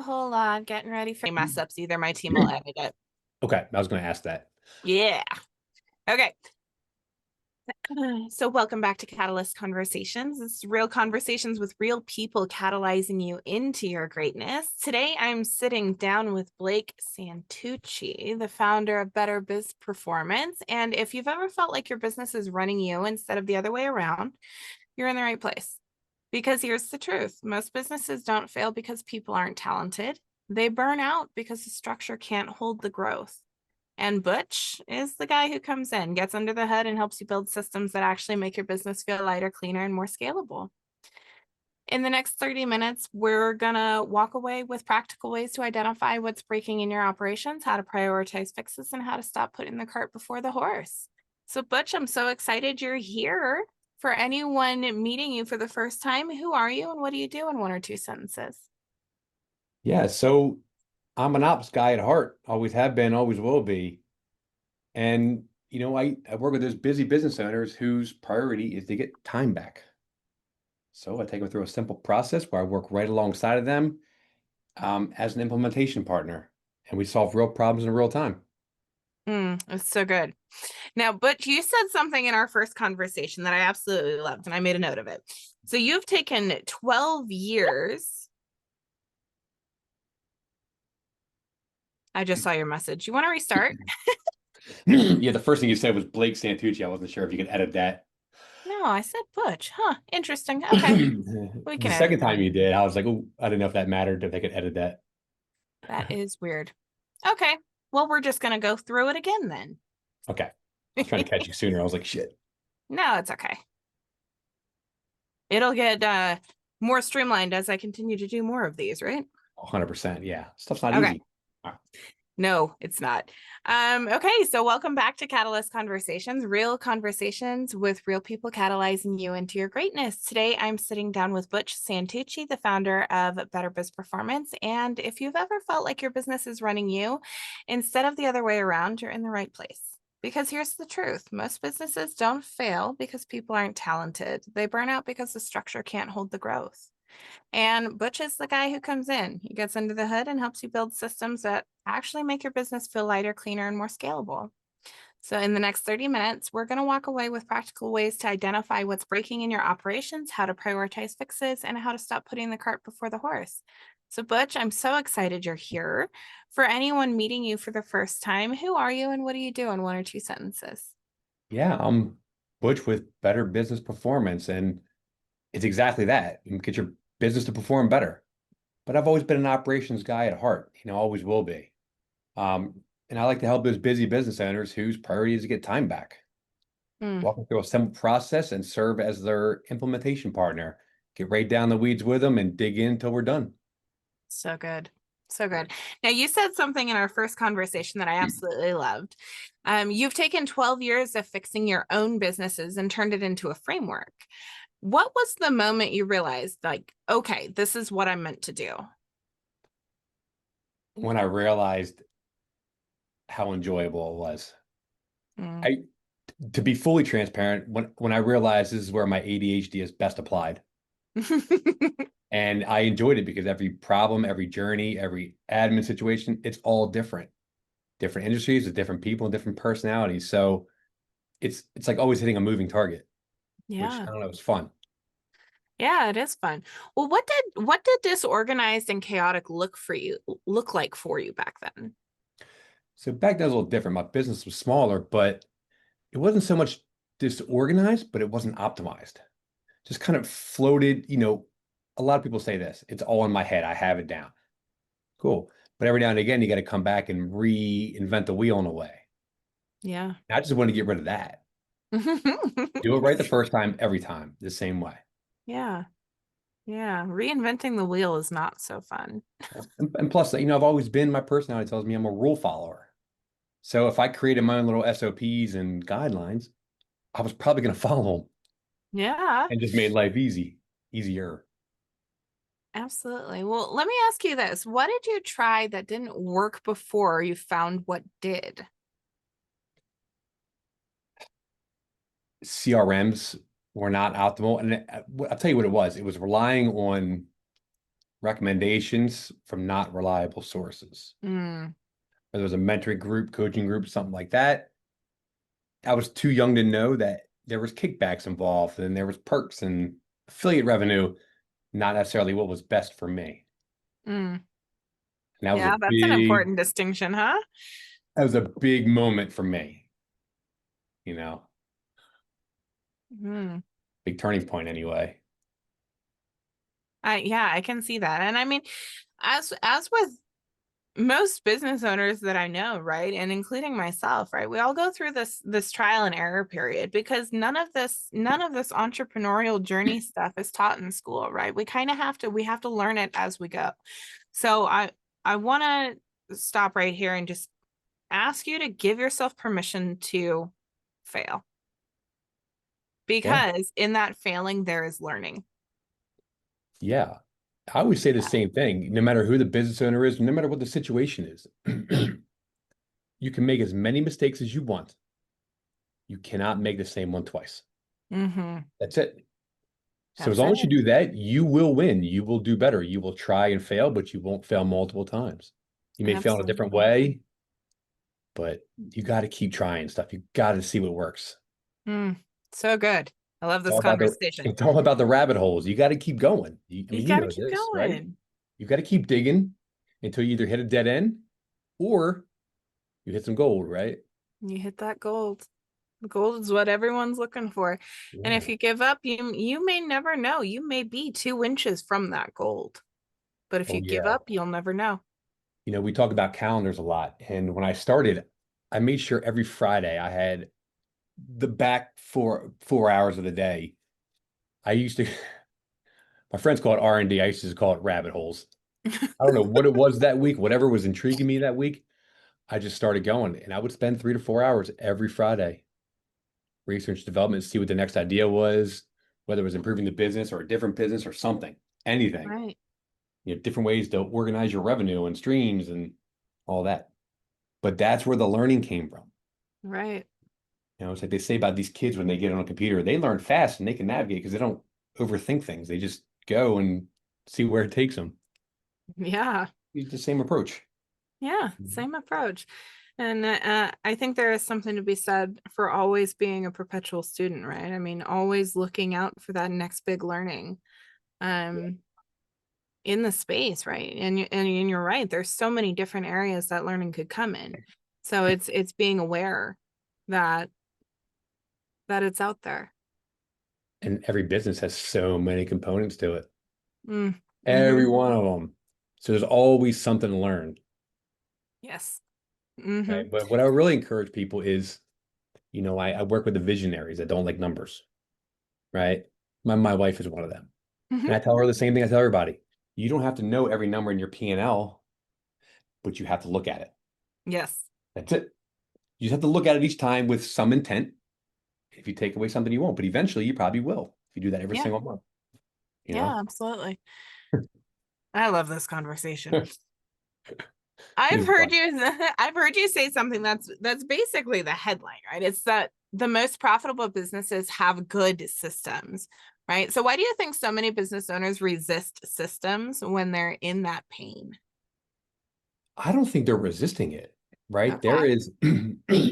whole lot, getting ready for mess ups. Either my team will edit it. Okay, I was going to ask that. Yeah. Okay. So welcome back to Catalyst Conversations. This is real conversations with real people catalyzing you into your greatness. Today I'm sitting down with Blake Santucci, the founder of Better Biz Performance. And if you've ever felt like your business is running you instead of the other way around, you're in the right place. Because here's the truth. Most businesses don't fail because people aren't talented. They burn out because the structure can't hold the growth. And Butch is the guy who comes in, gets under the hood, and helps you build systems that actually make your business feel lighter, cleaner, and more scalable. In the next 30 minutes, we're going to walk away with practical ways to identify what's breaking in your operations, how to prioritize fixes, and how to stop putting the cart before the horse. So, Butch, I'm so excited you're here. For anyone meeting you for the first time, who are you and what do you do in one or two sentences? Yeah, so I'm an ops guy at heart, always have been, always will be. And, I work with those busy business owners whose priority is to get time back. So I take them through a simple process where I work right alongside of them as an implementation partner, and we solve real problems in real time. It's so good. Now, Butch, you said something in our first conversation that I absolutely loved, and I made a note of it. So you've taken 12 years. I just saw your message. You want to restart? Yeah, the first thing you said was Blake Santucci. I wasn't sure if you could edit that. No, I said Butch. Huh. Interesting. Okay. We The can edit second that. time you did, I was like, oh, I didn't know if that mattered, if they could edit that. That is weird. Okay. Well, we're just going to go through it again then. Okay. I was trying to catch you sooner. I was like, shit. No, it's okay. It'll get more streamlined as I continue to do more of these, right? 100%. Yeah. Stuff's not Okay. easy. All right. No, it's not. Okay, so welcome back to Catalyst Conversations, real conversations with real people catalyzing you into your greatness. Today, I'm sitting down with Butch Santucci, the founder of Better Biz Performance. And if you've ever felt like your business is running you instead of the other way around, you're in the right place. Because here's the truth. Most businesses don't fail because people aren't talented. They burn out because the structure can't hold the growth. And Butch is the guy who comes in. He gets under the hood and helps you build systems that actually make your business feel lighter, cleaner, and more scalable. So, in the next 30 minutes, we're going to walk away with practical ways to identify what's breaking in your operations, how to prioritize fixes, and how to stop putting the cart before the horse. So, Butch, I'm so excited you're here. For anyone meeting you for the first time, who are you and what do you do in one or two sentences? Yeah. I'm Butch with Better Business Performance. And it's exactly that. You get your business to perform better. But I've always been an operations guy at heart, always will be. And I like to help those busy business owners whose priority is to get time back. Hmm. Walk them through a simple process and serve as their implementation partner. Get right down the weeds with them and dig in until we're done. So good. So good. Now, you said something in our first conversation that I absolutely loved. You've taken 12 years of fixing your own businesses and turned it into a framework. What was the moment you realized, like, okay, this is what I'm meant to do? When I realized how enjoyable it was. Mm. I To be fully transparent, when I realized this is where my ADHD is best applied. And I enjoyed it because every problem, every journey, every admin situation, it's all different. Different industries with different people and different personalities. So it's like always hitting a moving target, which I Yeah. don't know, it's fun. Yeah, it is fun. Well, what did disorganized and chaotic look like for you back then? So back then it was a little different. My business was smaller, but it wasn't so much disorganized, but it wasn't optimized. Just kind of floated, a lot of people say this, it's all in my head. I have it down. Cool. But every now and again, you got to come back and reinvent the wheel in a way. Yeah. I just want to get rid of that. Do it right the first time, every time, the same way. Yeah. Yeah. Reinventing the wheel is not so fun. And plus, I've always been, my personality tells me I'm a rule follower. So if I created my own little SOPs and guidelines, I was probably going to follow them Yeah. and just made life easier. Absolutely. Well, let me ask you this. What did you try that didn't work before you found what did? CRMs were not optimal. And I'll tell you what it was. It was relying on recommendations from not reliable sources. Mm, Whether it was a mentoring group, coaching group, something like that. I was too young to know that there was kickbacks involved and there was perks and affiliate revenue, not necessarily what was best for me. mm. And Yeah, that's an important distinction, huh? that was a big moment for me, you know, Mm. big turning point anyway. Yeah, I can see that. And I mean, as with most business owners that I know, right, and including myself, right, we all go through this trial and error period because none of this entrepreneurial journey stuff is taught in school, right? We kind of have to learn it as we go. So I want to stop right here and just ask you to give yourself permission to fail Yeah. because in that failing there is learning. Yeah. I always say the same thing, no matter who the business owner is, no matter what the situation is. You can make as many mistakes as you want. You cannot make the same one twice. Mm-hmm. That's it. So as That's long it. as you do that, you will win. You will do better. You will try and fail, but you won't fail multiple times. You may fail in a different Absolutely. way, but you got to keep trying stuff. You got to see what works. Mm, so good. I love It's this all about the conversation. it's all about the rabbit holes. You got to keep going. I You mean, you got to know keep this, right? going. You got to keep digging until you either hit a dead end or you hit some gold, right? You hit that gold. Gold is what everyone's looking for. And if Yeah. you give up, you may never know. You may be 2 inches from that gold. But if Oh you give yeah. up, you'll never know. We talk about calendars a lot. And when I started, I made sure every Friday I had the back 4 hours of the day. I used to, my friends call it R&D. I used to just call it rabbit holes. I don't know what it was that week, whatever was intriguing me that week. I just started going and I would spend 3 to 4 hours every Friday, research development, see what the next idea was, whether it was improving the business or a different business or something, anything. Right. Different ways to organize your revenue and streams and all that. But that's where the learning came from. Right. It's like they say about these kids when they get on a computer, they learn fast and they can navigate because they don't overthink things. They just go and see where it takes them. Yeah. It's the same approach. Yeah. Same approach. And I think there is something to be said for always being a perpetual student, right? I mean, always looking out for that next big learning. Um, in the space, right? And you're right. There's so many different areas that learning could come in. So it's being aware that it's out there. And every business has so many components to it. Mm, Every hmm. one of them. So there's always something to learn. Yes. Hmm. Okay. But what I really encourage people is, I work with the visionaries that don't like numbers, right? My wife is one of them. And I Hmm. tell her the same thing I tell everybody. You don't have to know every number in your P&L, but you have to look at it. Yes. That's it. You just have to look at it each time with some intent. If you take away something, you won't, but eventually you probably will if you do that every Yeah. single month, you know? Yeah, absolutely. I love this conversation. It I've is heard fun. you I've heard you say something that's basically the headline, right? It's that the most profitable businesses have good systems, right? So why do you think so many business owners resist systems when they're in that pain? I don't think they're resisting it, right? There Okay. is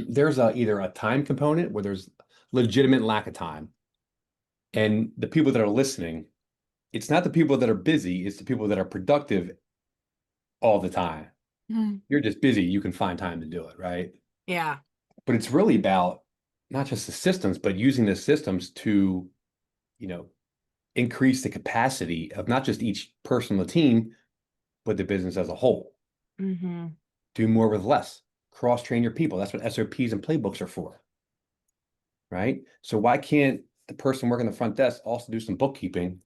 there's either a time component where there's legitimate lack of time. And the people that are listening, it's not the people that are busy, it's the people that are productive all the time. Mhm. You're just busy, you can find time to do it, right? Yeah. But it's really about not just the systems, but using the systems to, you know, increase the capacity of not just each person on the team, but the business as a whole. Hmm. Do more with less. Cross train your people. That's what SOPs and playbooks are for, right? So why can't the person working the front desk also do some bookkeeping,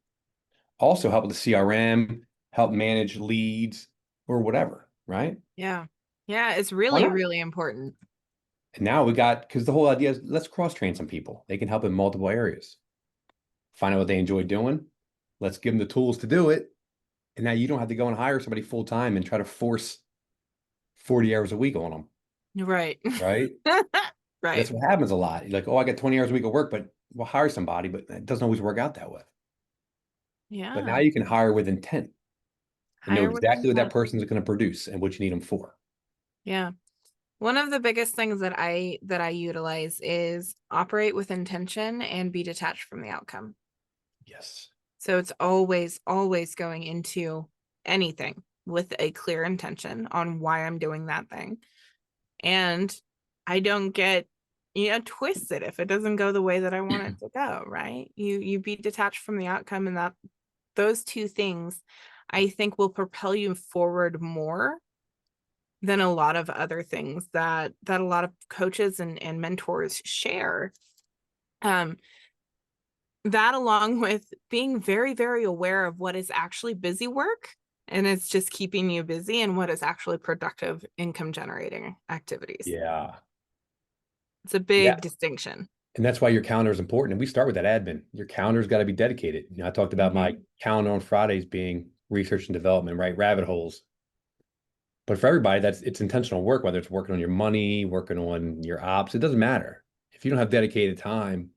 also help with the CRM, help manage leads or whatever, right? Yeah. Yeah, it's Why really, not? really important. And now because the whole idea is let's cross train some people. They can help in multiple areas. Find out what they enjoy doing. Let's give them the tools to do it. And now you don't have to go and hire somebody full time and try to force 40 hours a week on them, Right. right? That's Right. what happens a lot. You're like, oh, I got 20 hours a week of work, but we'll hire somebody, but it doesn't always work out that way. But now Yeah. you can hire with intent. and know Hire with exactly what that intent. person is going to produce and what you need them for. Yeah. One of the biggest things that I utilize is operate with intention and be detached from the outcome. Yes. So it's always going into anything with a clear intention on why I'm doing that thing. And I don't get, twisted if it doesn't go the way that I want it to go, right? You be detached from the outcome, and that those two things I think will propel you forward more than a lot of other things that a lot of coaches and mentors share. Um, that along with being very aware of what is actually busy work and it's just keeping you busy and what is actually productive income generating activities. Yeah. It's a Yeah. big distinction. And that's why your calendar is important. And we start with that admin. Your calendar's got to be dedicated. I talked about my Mm-hmm. calendar on Fridays being research and development, right? Rabbit holes. But for everybody, it's intentional work, whether it's working on your money, working on your ops, it doesn't matter. If you don't have dedicated time,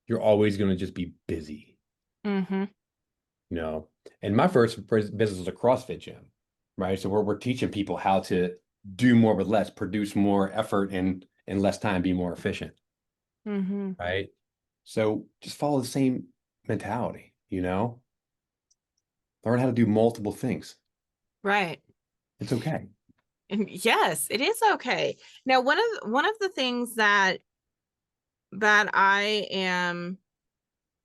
you're always going to just be busy, Mm-hmm. you know. And my first business was a CrossFit gym, right? So we're teaching people how to do more with less, produce more effort and less time, be more efficient, Mm-hmm. right? So just follow the same mentality, learn how to do multiple things. Right. It's okay. And yes, it is okay. Now, one of the things that I am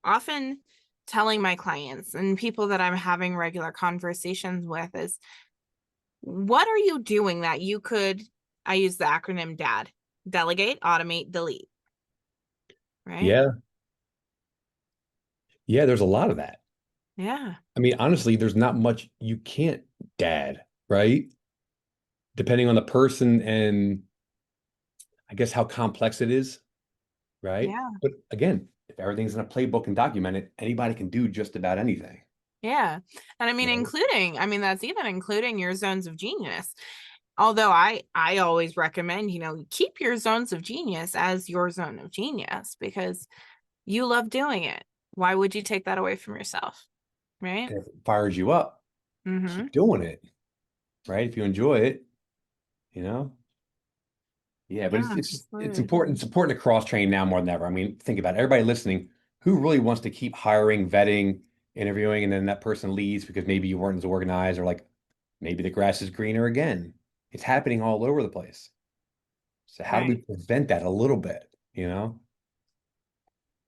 often telling my clients and people that I'm having regular conversations with is, what are you doing that you could, I use the acronym DAD, delegate, automate, delete, right? Yeah. Yeah, there's a lot of that. Yeah. I mean, honestly, there's not much you can't dad, right? Depending on the person and I guess how complex it is, right? Yeah. But again, if everything's in a playbook and documented, anybody can do just about anything. Yeah. And I mean, Right. that's even including your zones of genius. Although I always recommend, keep your zones of genius as your zone of genius because you love doing it. Why would you take that away from yourself? Right? And if it fires you up, Mm-hmm. keep doing it, right? If you enjoy it, you know? Yeah, but Yeah, it's absolutely. important. It's important to cross train now more than ever. I mean, think about it. Everybody listening, who really wants to keep hiring, vetting, interviewing, and then that person leaves because maybe you weren't as organized or like maybe the grass is greener again. It's happening all over the place. So how do we Right. prevent that a little bit,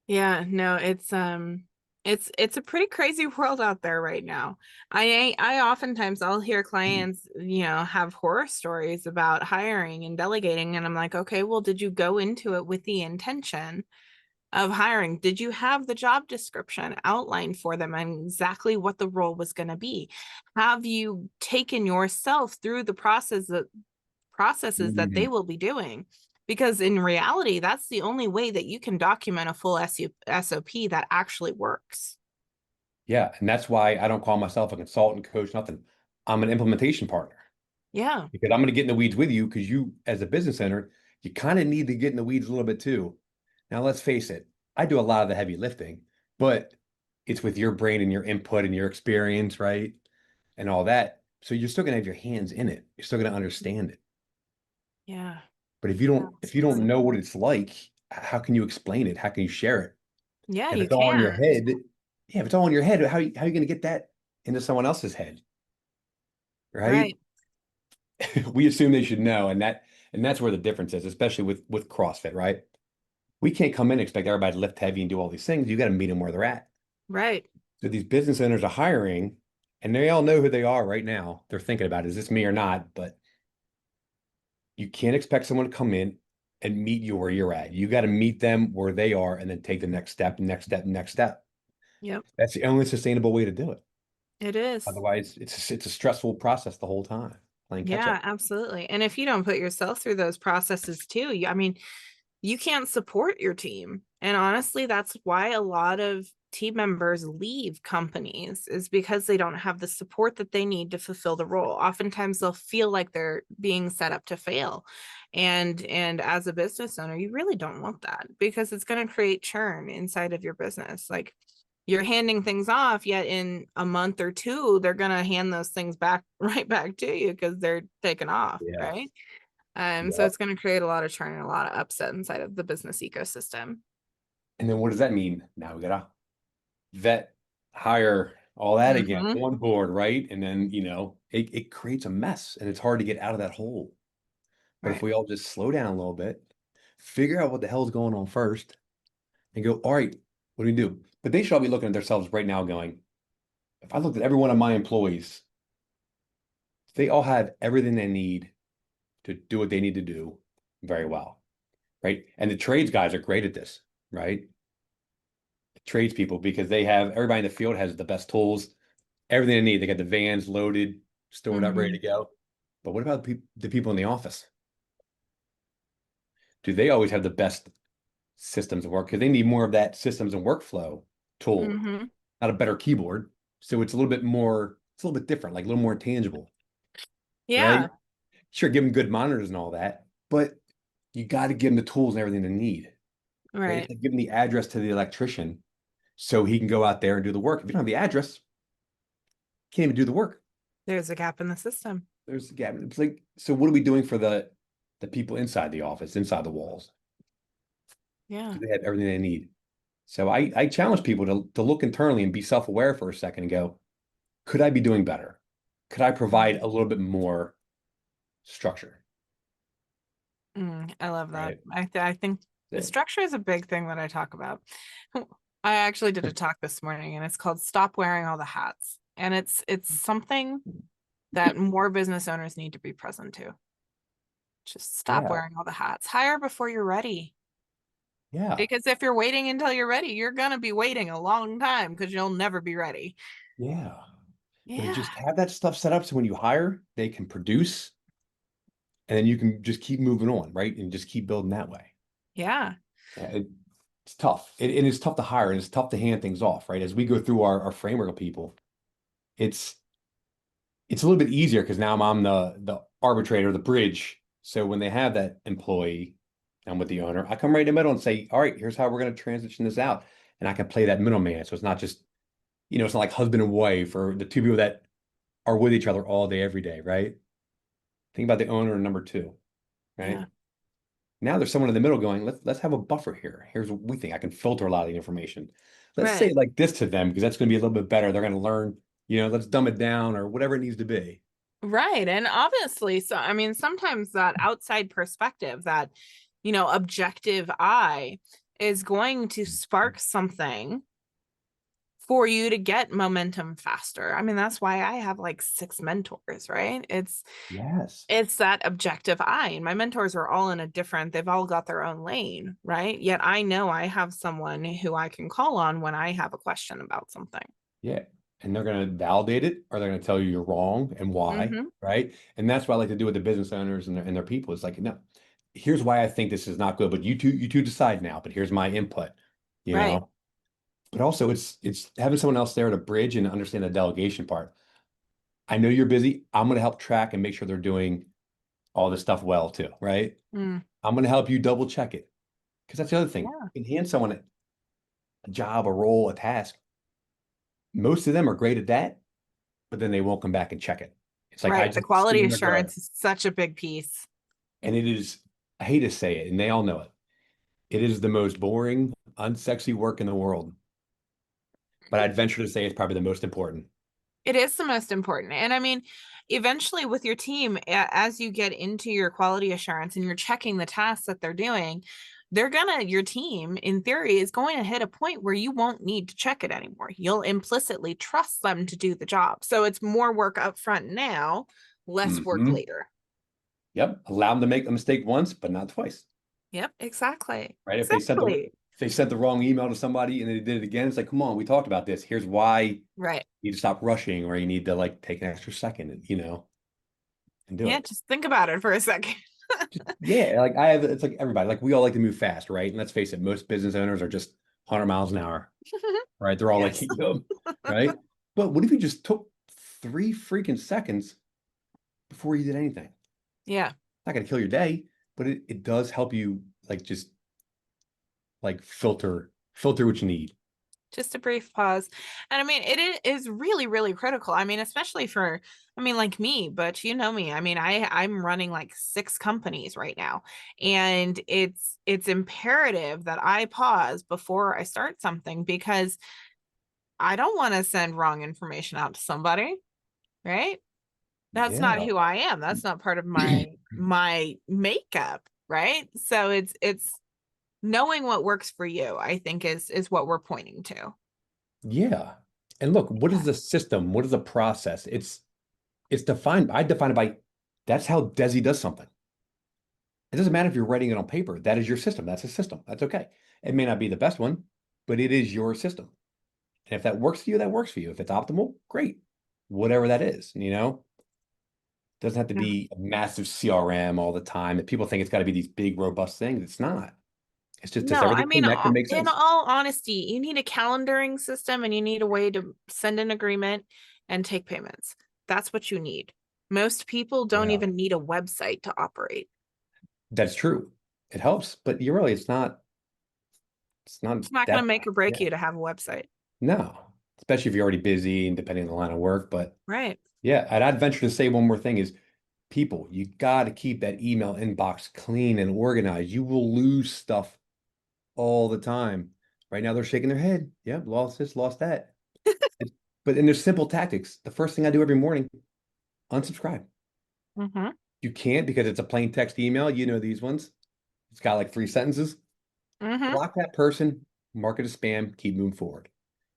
Yeah, no, it's a pretty crazy world out there right now. I oftentimes I'll hear clients, have horror stories about hiring and delegating, and I'm like, okay, well, did you go into it with the intention of hiring? Did you have the job description outlined for them and exactly what the role was going to be? Have you taken yourself through the processes that they Mhm. will be doing? Because in reality, that's the only way that you can document a full SOP that actually works. Yeah, and that's why I don't call myself a consultant, coach, nothing. I'm an implementation partner Yeah. because I'm going to get in the weeds with you because you, as a business owner, you kind of need to get in the weeds a little bit too. Now, let's face it, I do a lot of the heavy lifting, but it's with your brain and your input and your experience, right? And all that. So you're still going to have your hands in it. You're still going to understand it. Yeah. But if you don't know what Absolutely. it's like, how can you explain it? How can you share it? Yeah, If you it's all in your can. head, yeah, if it's all in your head, how are you going to get that into someone else's head, right? Right. We assume they should know, and that's where the difference is, especially with CrossFit, right? We can't come in and expect everybody to lift heavy and do all these things. You got to meet them where they're at. Right. So these business owners are hiring, and they all know who they are right now. They're thinking about, is this me or not? But you can't expect someone to come in and meet you where you're at. You got to meet them where they are and then take the next step, next step, next step. Yep. That's the only sustainable way to do it. It is. Otherwise, it's a stressful process the whole time, playing catch up. Yeah, absolutely. And if you don't put yourself through those processes too, I mean, you can't support your team. And honestly, that's why a lot of team members leave companies is because they don't have the support that they need to fulfill the role. Oftentimes they'll feel like they're being set up to fail. And as a business owner, you really don't want that because it's going to create churn inside of your business. Like you're handing things off, yet in a month or two, they're gonna hand those things back right back to you because they're taken off, Yeah. right? So Yep. it's gonna create a lot of churn and a lot of upset inside of the business ecosystem. And then what does that mean? Now we gotta vet, hire, all that again, Hmm. on board, right? And then, it creates a mess and it's hard to get out of that hole. But if Right. we all just slow down a little bit, figure out what the hell is going on first, and go, all right, what do we do? But they should all be looking at themselves right now going, if I looked at every one of my employees, they all have everything they need to do what they need to do very well, right? And the trades guys are great at this, right? Tradespeople, because they have everybody in the field has the best tools, everything they need. They got the vans loaded, stored up, ready to Hmm. go. But what about the people in the office? Do they always have the best systems of work? Because they need more of that systems and workflow tool, Hmm. not a better keyboard. So it's a little bit more, it's a little bit different, like a little more tangible, right? Yeah. Sure, give them good monitors and all that, but you got to give them the tools and everything they need, right? It's Right. like give them the address to the electrician so he can go out there and do the work. If you don't have the address, you can't even do the work. There's a gap in the system. There's the gap. It's like, so what are we doing for the people inside the office, inside the walls? Yeah. Do they have everything they need? So I challenge people to look internally and be self-aware for a second and go, could I be doing better? Could I provide a little bit more structure? I love that. Right. I think the That's structure is a big thing that I talk about. I actually did a it. talk this morning and it's called Stop Wearing All the Hats. And it's something that more business owners need to be present to. Just stop Yeah. wearing all the hats. Hire before you're ready. Yeah. Because if you're waiting until you're ready, you're gonna be waiting a long time because you'll never be ready. Yeah. But to Yeah. just have that stuff set up so when you hire, they can produce and then you can just keep moving on, right? And just keep building that way. Yeah. Yeah, it's tough. It is tough to hire and it's tough to hand things off, right? As we go through our framework of people, it's it's a little bit easier because now I'm the arbitrator, the bridge. So when they have that employee, I'm with the owner, I come right in the middle and say, all right, here's how we're going to transition this out. And I can play that middleman. So it's not just, it's not like husband and wife or the two people that are with each other all day, every day, right? Think about the owner and number two, right? Yeah. Now there's someone in the middle going, let's have a buffer here. Here's what we think. I can filter a lot of the information. Let's say Right. it like this to them because that's going to be a little bit better. They're going to learn, let's dumb it down or whatever it needs to be. Right. And obviously, so I mean, sometimes that outside perspective, that, objective eye is going to spark something for you to get momentum faster. I mean, that's why I have like 6 mentors, right? Yes. It's that objective eye. And my mentors are all in a different, they've all got their own lane, right? Yet I know I have someone who I can call on when I have a question about something. Yeah. And they're going to validate it or they're going to tell you you're wrong and why, Hmm. right? And that's what I like to do with the business owners and their people. It's like, no, here's why I think this is not good, but you two decide now, but here's my input, you Right. know? But also it's having someone else there to bridge and understand the delegation part. I know you're busy. I'm going to help track and make sure they're doing all this stuff well too, right? Mm, I'm going to help you double check it. Because that's the other thing. yeah. You can hand someone a job, a role, a task. Most of them are great at that, but then they won't come back and check it. It's like I Right. The just see quality them grow. assurance is such a big piece. And it is, I hate to say it, and they all know it. It is the most boring, unsexy work in the world. But I'd venture to say it's probably the most important. It is the most important. And I mean, eventually with your team, as you get into your quality assurance and you're checking the tasks that they're doing, your team in theory is going to hit a point where you won't need to check it anymore. You'll implicitly trust them to do the job. So it's more work up front now, less work Hmm. later. Yep. Allow them to make a mistake once, but not twice. Yep, exactly. Right? Exactly. If they sent the wrong email to somebody and they did it again, it's like, come on, we talked about this. Here's why you Right. need to stop rushing, or you need to like take an extra second and and do Yeah, it. just think about it for a second. Yeah, like it's like everybody, like we all like to move fast, right? And let's face it, most business owners are just 100 miles an hour, right? They're all like, Yes. right? But what if you just took 3 freaking seconds before you did anything? It's Yeah. not gonna kill your day, but it does help you like just like filter what you need. Just a brief pause. And I mean, is really, really critical. I mean, especially for, I mean, like me, but you know me. I mean, I'm running like 6 companies right now. And it's imperative that I pause before I start something because I don't want to send wrong information out to somebody, right? That's not Yeah. who I am. That's not part of my makeup, right? So it's knowing what works for you, I think is what we're pointing to. Yeah. And look, what is the system? What is the process? It's defined. I define it by that's how Desi does something. It doesn't matter if you're writing it on paper. That is your system. That's a system. That's okay. It may not be the best one, but it is your system. And if that works for you, that works for you. If it's optimal, great. Whatever that is, doesn't have to Yeah. be a massive CRM all the time. That people think it's got to be these big, robust things. It's not. It's just does No, I everything mean, connect and make in sense? all honesty, you need a calendaring system and you need a way to send an agreement and take payments. That's what you need. Most people don't Yeah, even need a website to operate. that's true. It helps, but you really, it's not It's not going to that. make or break Yeah, you to have a website. no, especially if you're already busy and depending on the line of work. But Right. yeah, and I'd venture to say one more thing is people, you got to keep that email inbox clean and organized. You will lose stuff all the time. Right now, they're shaking their head. Yeah, lost this, lost that. It's, but in there's simple tactics. The first thing I do every morning, unsubscribe. Mm-hmm. You can't because it's a plain text email. You know these ones. It's got like 3 sentences. Mm-hmm. Block that person, mark it as spam, keep moving forward.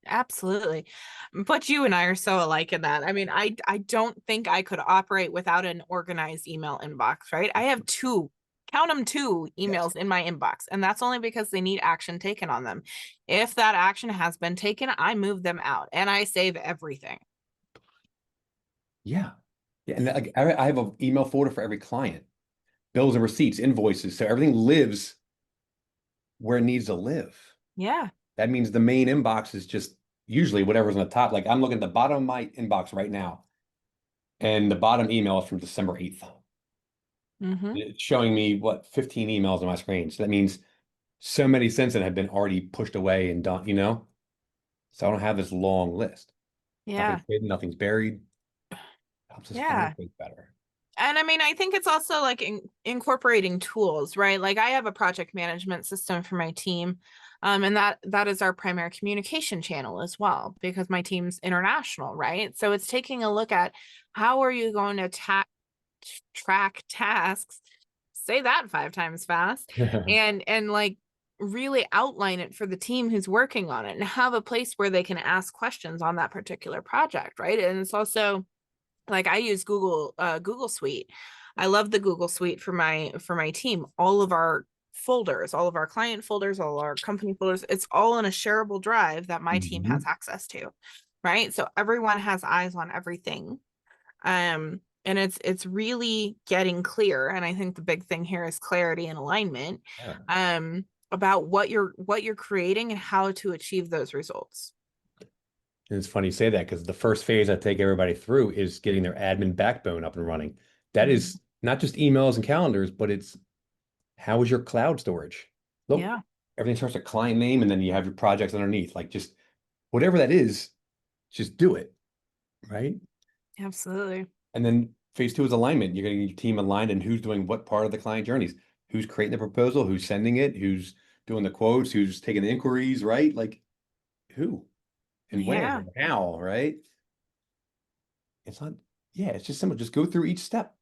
Absolutely. But you and I are so alike in that. I mean, I don't think I could operate without an organized email inbox, right? I have two, count them, two Yes. emails in my inbox, and that's only because they need action taken on them. If that action has been taken, I move them out and I save everything. Yeah. Yeah. And like I have an email folder for every client, bills and receipts, invoices. So everything lives where it needs to live. Yeah. That means the main inbox is just usually whatever's on the top. Like I'm looking at the bottom of my inbox right now, and the bottom email is from December 8th. Mm-hmm. It's showing me what 15 emails on my screen. So that means so many since then have been already pushed away and done. So I don't have this long list. Yeah. Nothing's hidden, nothing's buried. Helps us Yeah. find things better. And I mean, I think it's also like incorporating tools, right? Like I have a project management system for my team. And that is our primary communication channel as well, because my team's international, right? So it's taking a look at how are you going to track tasks, say that 5 times fast, and like really outline it for the team who's working on it and have a place where they can ask questions on that particular project, right? And it's also like I use Google Suite. I love the Google Suite for my team. All of our folders, all of our client folders, all our company folders, it's all in a shareable drive that my team has Mhm. access to, right? So everyone has eyes on everything. And it's really getting clear, and I think the big thing here is clarity and alignment Yeah. about what you're creating and how to achieve those results. And it's funny you say that because the first phase I take everybody through is getting their admin backbone up and running. That Mhm. is not just emails and calendars, but it's how is your cloud storage? Look, Yeah, everything starts with client name and then you have your projects underneath. Like just whatever that is, just do it, right? absolutely. And then phase two is alignment. You're getting your team aligned and who's doing what part of the client journeys, who's creating the proposal, who's sending it, who's doing the quotes, who's taking the inquiries, right? Like who and when Yeah. and how, right? It's not, yeah, it's just simple. Just go through each step.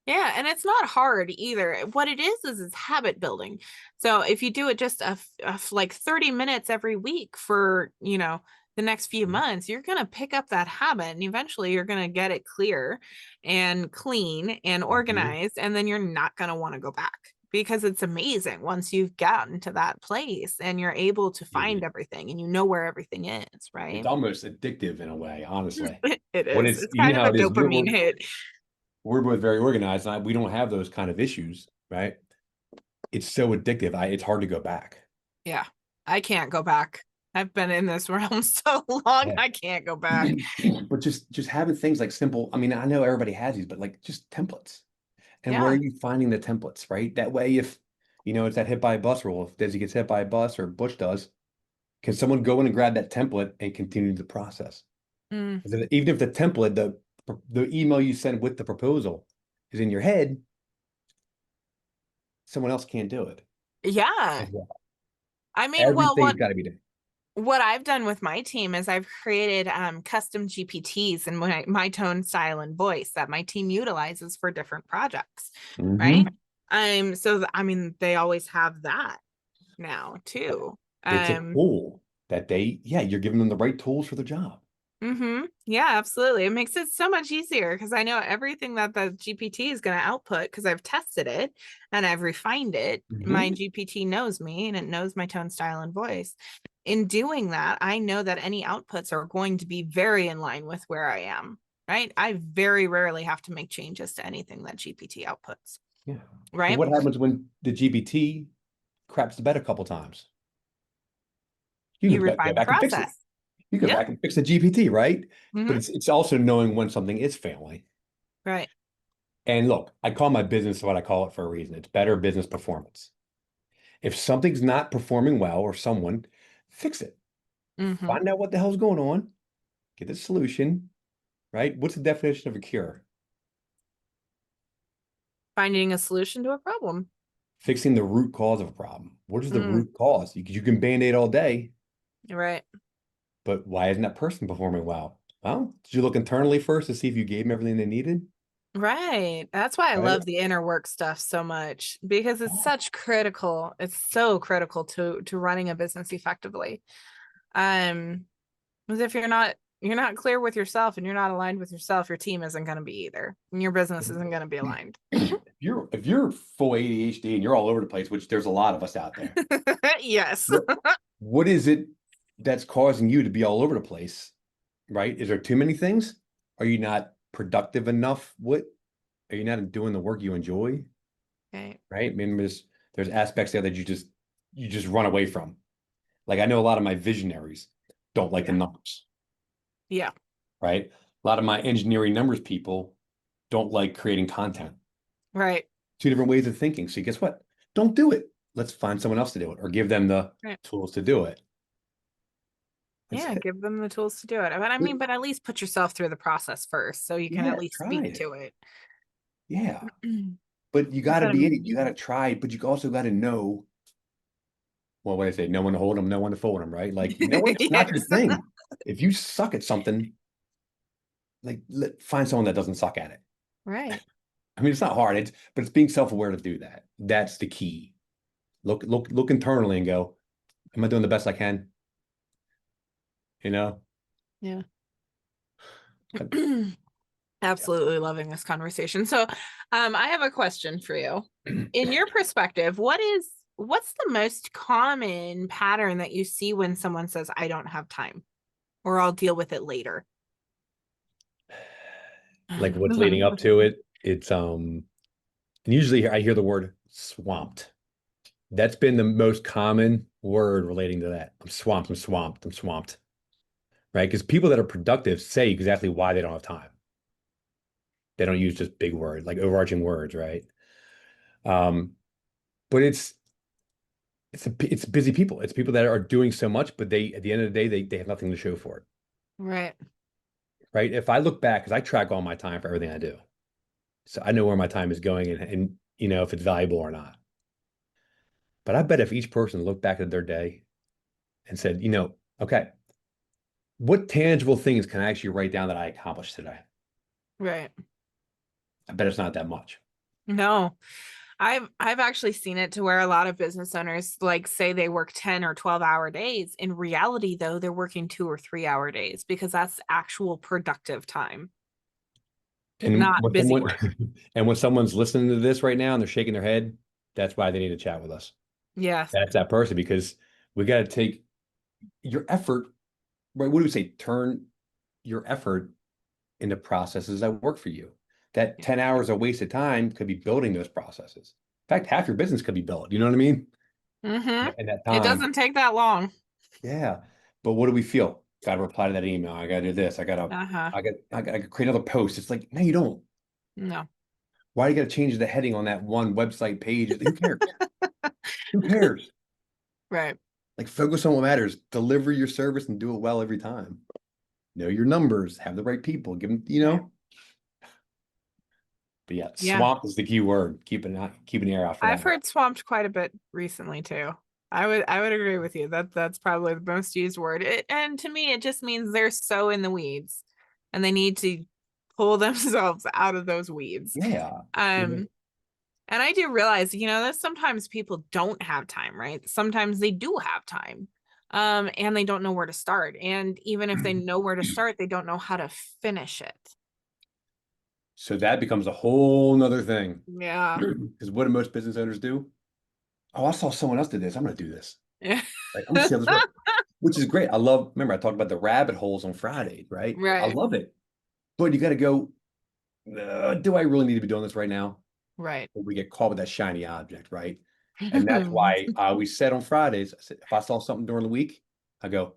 Yeah, and it's not hard either. What it is it's habit building. So if you do it just like 30 minutes every week for, the next few Mhm. months, you're going to pick up that habit and eventually you're going to get it clear and clean and Mhm. organized, and then you're not going to want to go back because it's amazing once you've gotten to that place and you're able to It find is. everything and you know where everything is, It's right? almost addictive in a way, honestly. It When is. it's, It's you kind know of how a it is. dopamine hit. We're both very organized, and we don't have those kind of issues, right? It's so addictive. It's hard to go back. Yeah, I can't go back. I've been in this realm so long, Yeah. I can't go back. But just having things like simple, I mean, I know everybody has these, but like just templates. And where are Yeah, you finding the templates, right? That way, if it's that hit by a bus rule, if Desi gets hit by a bus or Butch does, Can someone go in and grab that template and continue the process? Mm. Even if the template, the email you send with the proposal is in your head, someone else can't do it Yeah. as well. I mean, well, Everything's got to be done. what I've done with my team is I've created custom GPTs and my tone, style, and voice that my team utilizes for different projects, right? Hmm. So I mean, they always have that now too. It's a Um, tool that yeah, you're giving them the right tools for the job. Yeah, absolutely. It makes it so much easier because I know everything that the GPT is going to output because I've tested it and I've refined it. My Hmm. GPT knows me and it knows my tone, style, and voice. In doing that, I know that any outputs are going to be very in line with where I am, right? I very rarely have to make changes to anything that GPT outputs, Yeah. But right? what happens when the GPT craps the bed a couple times? You You can go refine the back and fix it. process. You go Yeah. back and fix the GPT, right? But Hmm. it's also knowing when something is failing. Right. And look, I call my business what I call it for a reason. It's better business performance. If something's not performing well or someone, fix it. Hmm. Find out what the hell's going on, get the solution, right? What's the definition of a cure? Finding a solution to a problem. Fixing the root cause of a problem. What is the Mm, root cause? You can band-aid all day, right. but why isn't that person performing well? Well, did you look internally first to see if you gave them everything they needed? Right. That's why I Right? love the inner work stuff so much because it's so critical to running a business effectively. Um, because if you're not clear with yourself and you're not aligned with yourself, your team isn't going to be either. And your business isn't going to be aligned. If you're full ADHD and you're all over the place, which there's a lot of us out there, Yes. what what is it that's causing you to be all over the place? Right? Is there too many things? Are you not productive enough? What are you not doing the work you enjoy? Okay. Right? I mean, there's aspects there that you just run away from. Like I know a lot of my visionaries don't like the Yeah. numbers, Yeah. right? A lot of my engineering numbers people don't like creating content. Right. Two different ways of thinking. So guess what? Don't do it. Let's find someone else to do it or give them the Right. tools to do it. That's Yeah, it. give them the tools to do it. But I mean, but at least put yourself through the process first so you can at Yeah, least try speak it. to it. Yeah. But you got to Instead of be in it. You got to try it, but you also got to know, well, what I say, no one to hold them, no one to fold them, right? Like, no one's not your yes. thing. If you suck at something, like, find someone that doesn't suck at it. Right. I mean, it's not hard, but it's being self-aware to do that. That's the key. Look internally and go, am I doing the best I can? You know? Yeah. But Absolutely loving this conversation. So, I have a question for you. In your perspective, what's the most common pattern that you see when someone says, I don't have time, or I'll deal with it later? like what's leading up to it, it's and usually I hear the word swamped. That's been the most common word relating to that. I'm swamped, I'm swamped, I'm swamped. Right? Because people that are productive say exactly why they don't have time. They don't use just big words, like overarching words, right? Um, but it's busy people. It's people that are doing so much, but they at the end of the day, they have nothing to show for it. Right. Right. If I look back, because I track all my time for everything I do. So I know where my time is going and if it's valuable or not. But I bet if each person looked back at their day and said, okay, what tangible things can I actually write down that I accomplished today? Right. I bet it's not that much. No. I've actually seen it to where a lot of business owners like say they work 10 or 12-hour days. In reality, though, they're working 2 or 3 hour days because that's actual productive time, And not when busy someone work. and when someone's listening to this right now and they're shaking their head, that's why they need to chat with us. Yes. That's that person because we got to take your effort, right? What do we say? Turn your effort into processes that work for you. That Yeah. 10 hours of wasted time could be building those processes. In fact, half your business could be built. You know what I mean? Mm-hmm. In that It time. doesn't take that long. Yeah. But what do we feel? Got to reply to that email. I got to do this. Uh-huh. I got to create another post. It's like, no, you don't. No. Why do you got to change the heading on that one website page? Who cares? Who cares? Right. Like focus on what matters. Deliver your service and do it well every time. Know your numbers, have the right people, give them, Right. But yeah, Yeah. swamp is the key word. Keeping the air out for I've that. heard swamped quite a bit recently too. I would agree with you. That's probably the most used word. And to me, it just means they're so in the weeds and they need to pull themselves out of those weeds. Yeah. Um, and I do realize, that sometimes people don't have time, right? Sometimes they do have time. And they don't know where to start. And even if they know where to start, they don't know how to finish it. So that becomes a whole nother thing. Yeah. Because what do most business owners do? Oh, I saw someone else did this. I'm going to do this. Yeah. Right? I'm going to see how this works, which is great. Remember, I talked about the rabbit holes on Friday, right? I Right. love it. But you got to go, do I really need to be doing this right now? Right. Or we get caught with that shiny object, right? And that's why I always said on Fridays, I said, if I saw something during the week, I go,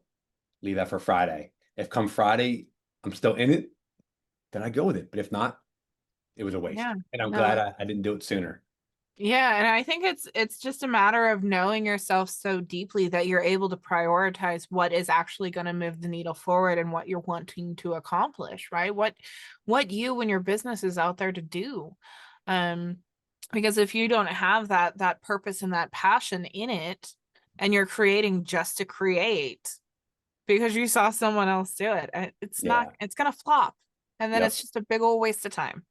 leave that for Friday. If come Friday, I'm still in it, then I go with it. But if not, it was a waste. Yeah. And I'm glad No. I didn't do it sooner. Yeah, and I think it's just a matter of knowing yourself so deeply that you're able to prioritize what is actually going to move the needle forward and what you're wanting to accomplish, right? What you and your business is out there to do. Um, because if you don't have that purpose and that passion in it, and you're creating just to create because you saw someone else do it, Yeah. it's gonna flop. And then Yep. it's just a big old waste of time.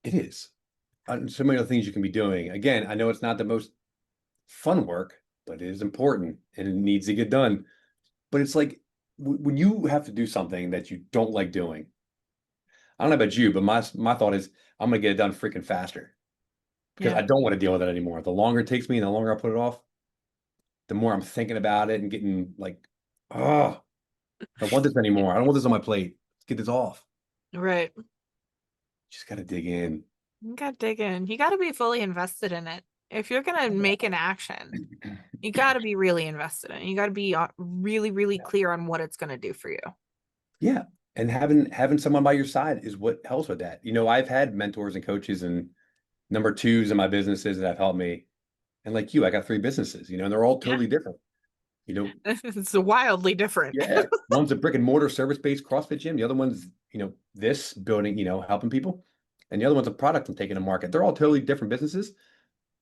It is. So many other things you can be doing. Again, I know it's not the most fun work, but it is important and it needs to get done. But it's like when you have to do something that you don't like doing. I don't know about you, but my thought is I'm gonna get it done freaking faster because Yeah. I don't want to deal with it anymore. The longer it takes me and the longer I put it off, the more I'm thinking about it and getting like, oh, I don't want this anymore. I don't want this on my plate. Let's get this off. Right. Just gotta dig in. You gotta dig in. You gotta be fully invested in it. If you're gonna make an action, you gotta be really invested in it. You gotta be really, really clear on what it's gonna do for you. Yeah. And having someone by your side is what helps with that. I've had mentors and coaches and number twos in my businesses that have helped me. And like you, I got three businesses, and they're all Yeah. totally different. You know, It's wildly different. yeah. One's a brick and mortar service-based CrossFit gym. The other one's, this building, helping people. And the other one's a product I'm taking to market. They're all totally different businesses,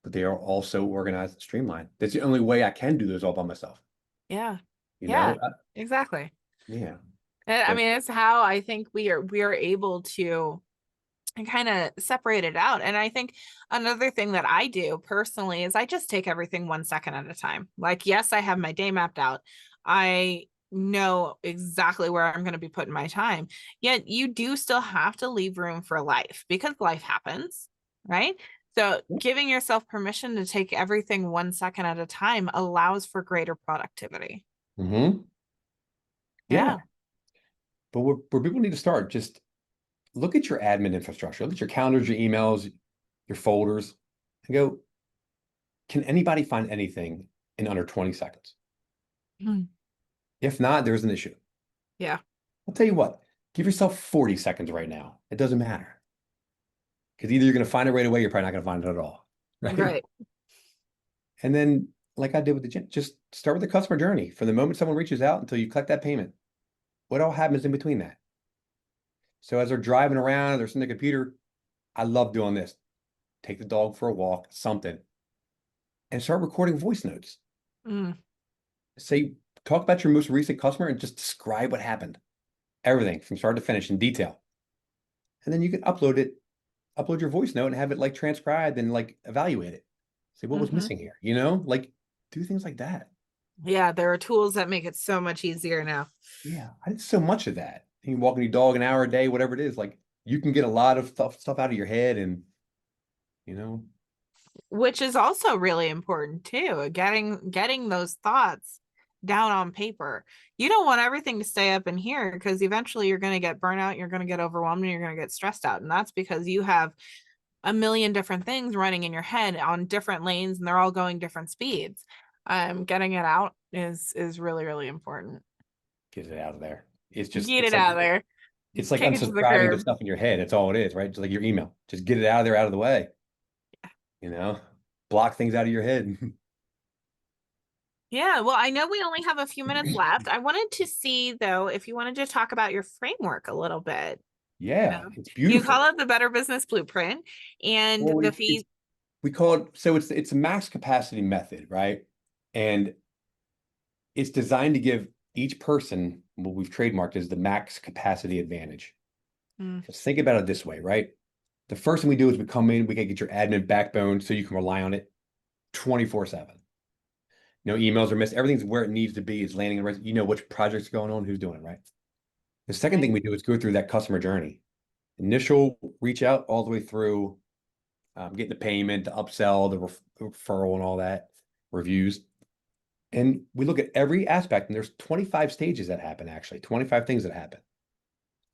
but they are also organized and streamlined. That's the only way I can do those all by myself. Yeah. You Yeah, know? exactly. Yeah. And I But mean, it's how I think we are able to kind of separate it out. And I think another thing that I do personally is I just take everything 1 second at a time. Like, yes, I have my day mapped out. I know exactly where I'm going to be putting my time. Yet you do still have to leave room for life because life happens, right? So giving yourself permission to take everything 1 second at a time allows for greater productivity. yeah. Yeah. But where people need to start, just look at your admin infrastructure, look at your calendars, your emails, your folders, and go, can anybody find anything in under 20 seconds? Mm. If not, there's an issue. Yeah. I'll tell you what, give yourself 40 seconds right now. It doesn't matter. Because either you're going to find it right away, you're probably not going to find it at all. Right. Right. And then, like I did with the gym, just start with the customer journey from the moment someone reaches out until you collect that payment. What all happens in between that? So as they're driving around, they're sitting at the computer, I love doing this. Take the dog for a walk, something, and start recording voice notes. Mm. Say, talk about your most recent customer and just describe what happened. Everything from start to finish in detail. And then you can upload your voice note and have it like transcribed and like evaluate it. Say what was Hmm. missing here, like do things like that. Yeah, there are tools that make it so much easier now. Yeah, I did so much of that. You can walking your dog an hour a day, whatever it is. Like you can get a lot of stuff out of your head, and you know, Which is also really important too, getting those thoughts down on paper. You don't want everything to stay up in here because eventually you're going to get burnout, you're going to get overwhelmed, and you're going to get stressed out. And that's because you have a million different things running in your head on different lanes and they're all going different speeds. Getting it out is really, really important. get it out of there. It's just Get it out of there. it's like Kick it to the unsubscribing to curb. stuff in your head. It's all it is, right? Just like your email. Just get it out of there, out of the way. You know, block things out of your head. Yeah, well, I know we only have a few minutes left. I wanted to see, though, if you wanted to talk about your framework a little bit. You Yeah, know, it's you beautiful. call it the Better Business Blueprint, and Well, the it's fees. we call it, so it's a max capacity method, right? And it's designed to give each person what we've trademarked as the max capacity advantage. Mm, So think about it this way, right? The first thing we do is we come in, we can get your admin backbone so you can rely on it 24/7. No emails are missed. Everything's where it needs to be. It's landing the right. You know which project's going on, who's doing it, right? The second right. thing we do is go through that customer journey. Initial reach out all the way through getting the payment, the upsell, the referral, and all that, reviews. And we look at every aspect, and there's 25 stages that happen, actually, 25 things that happen.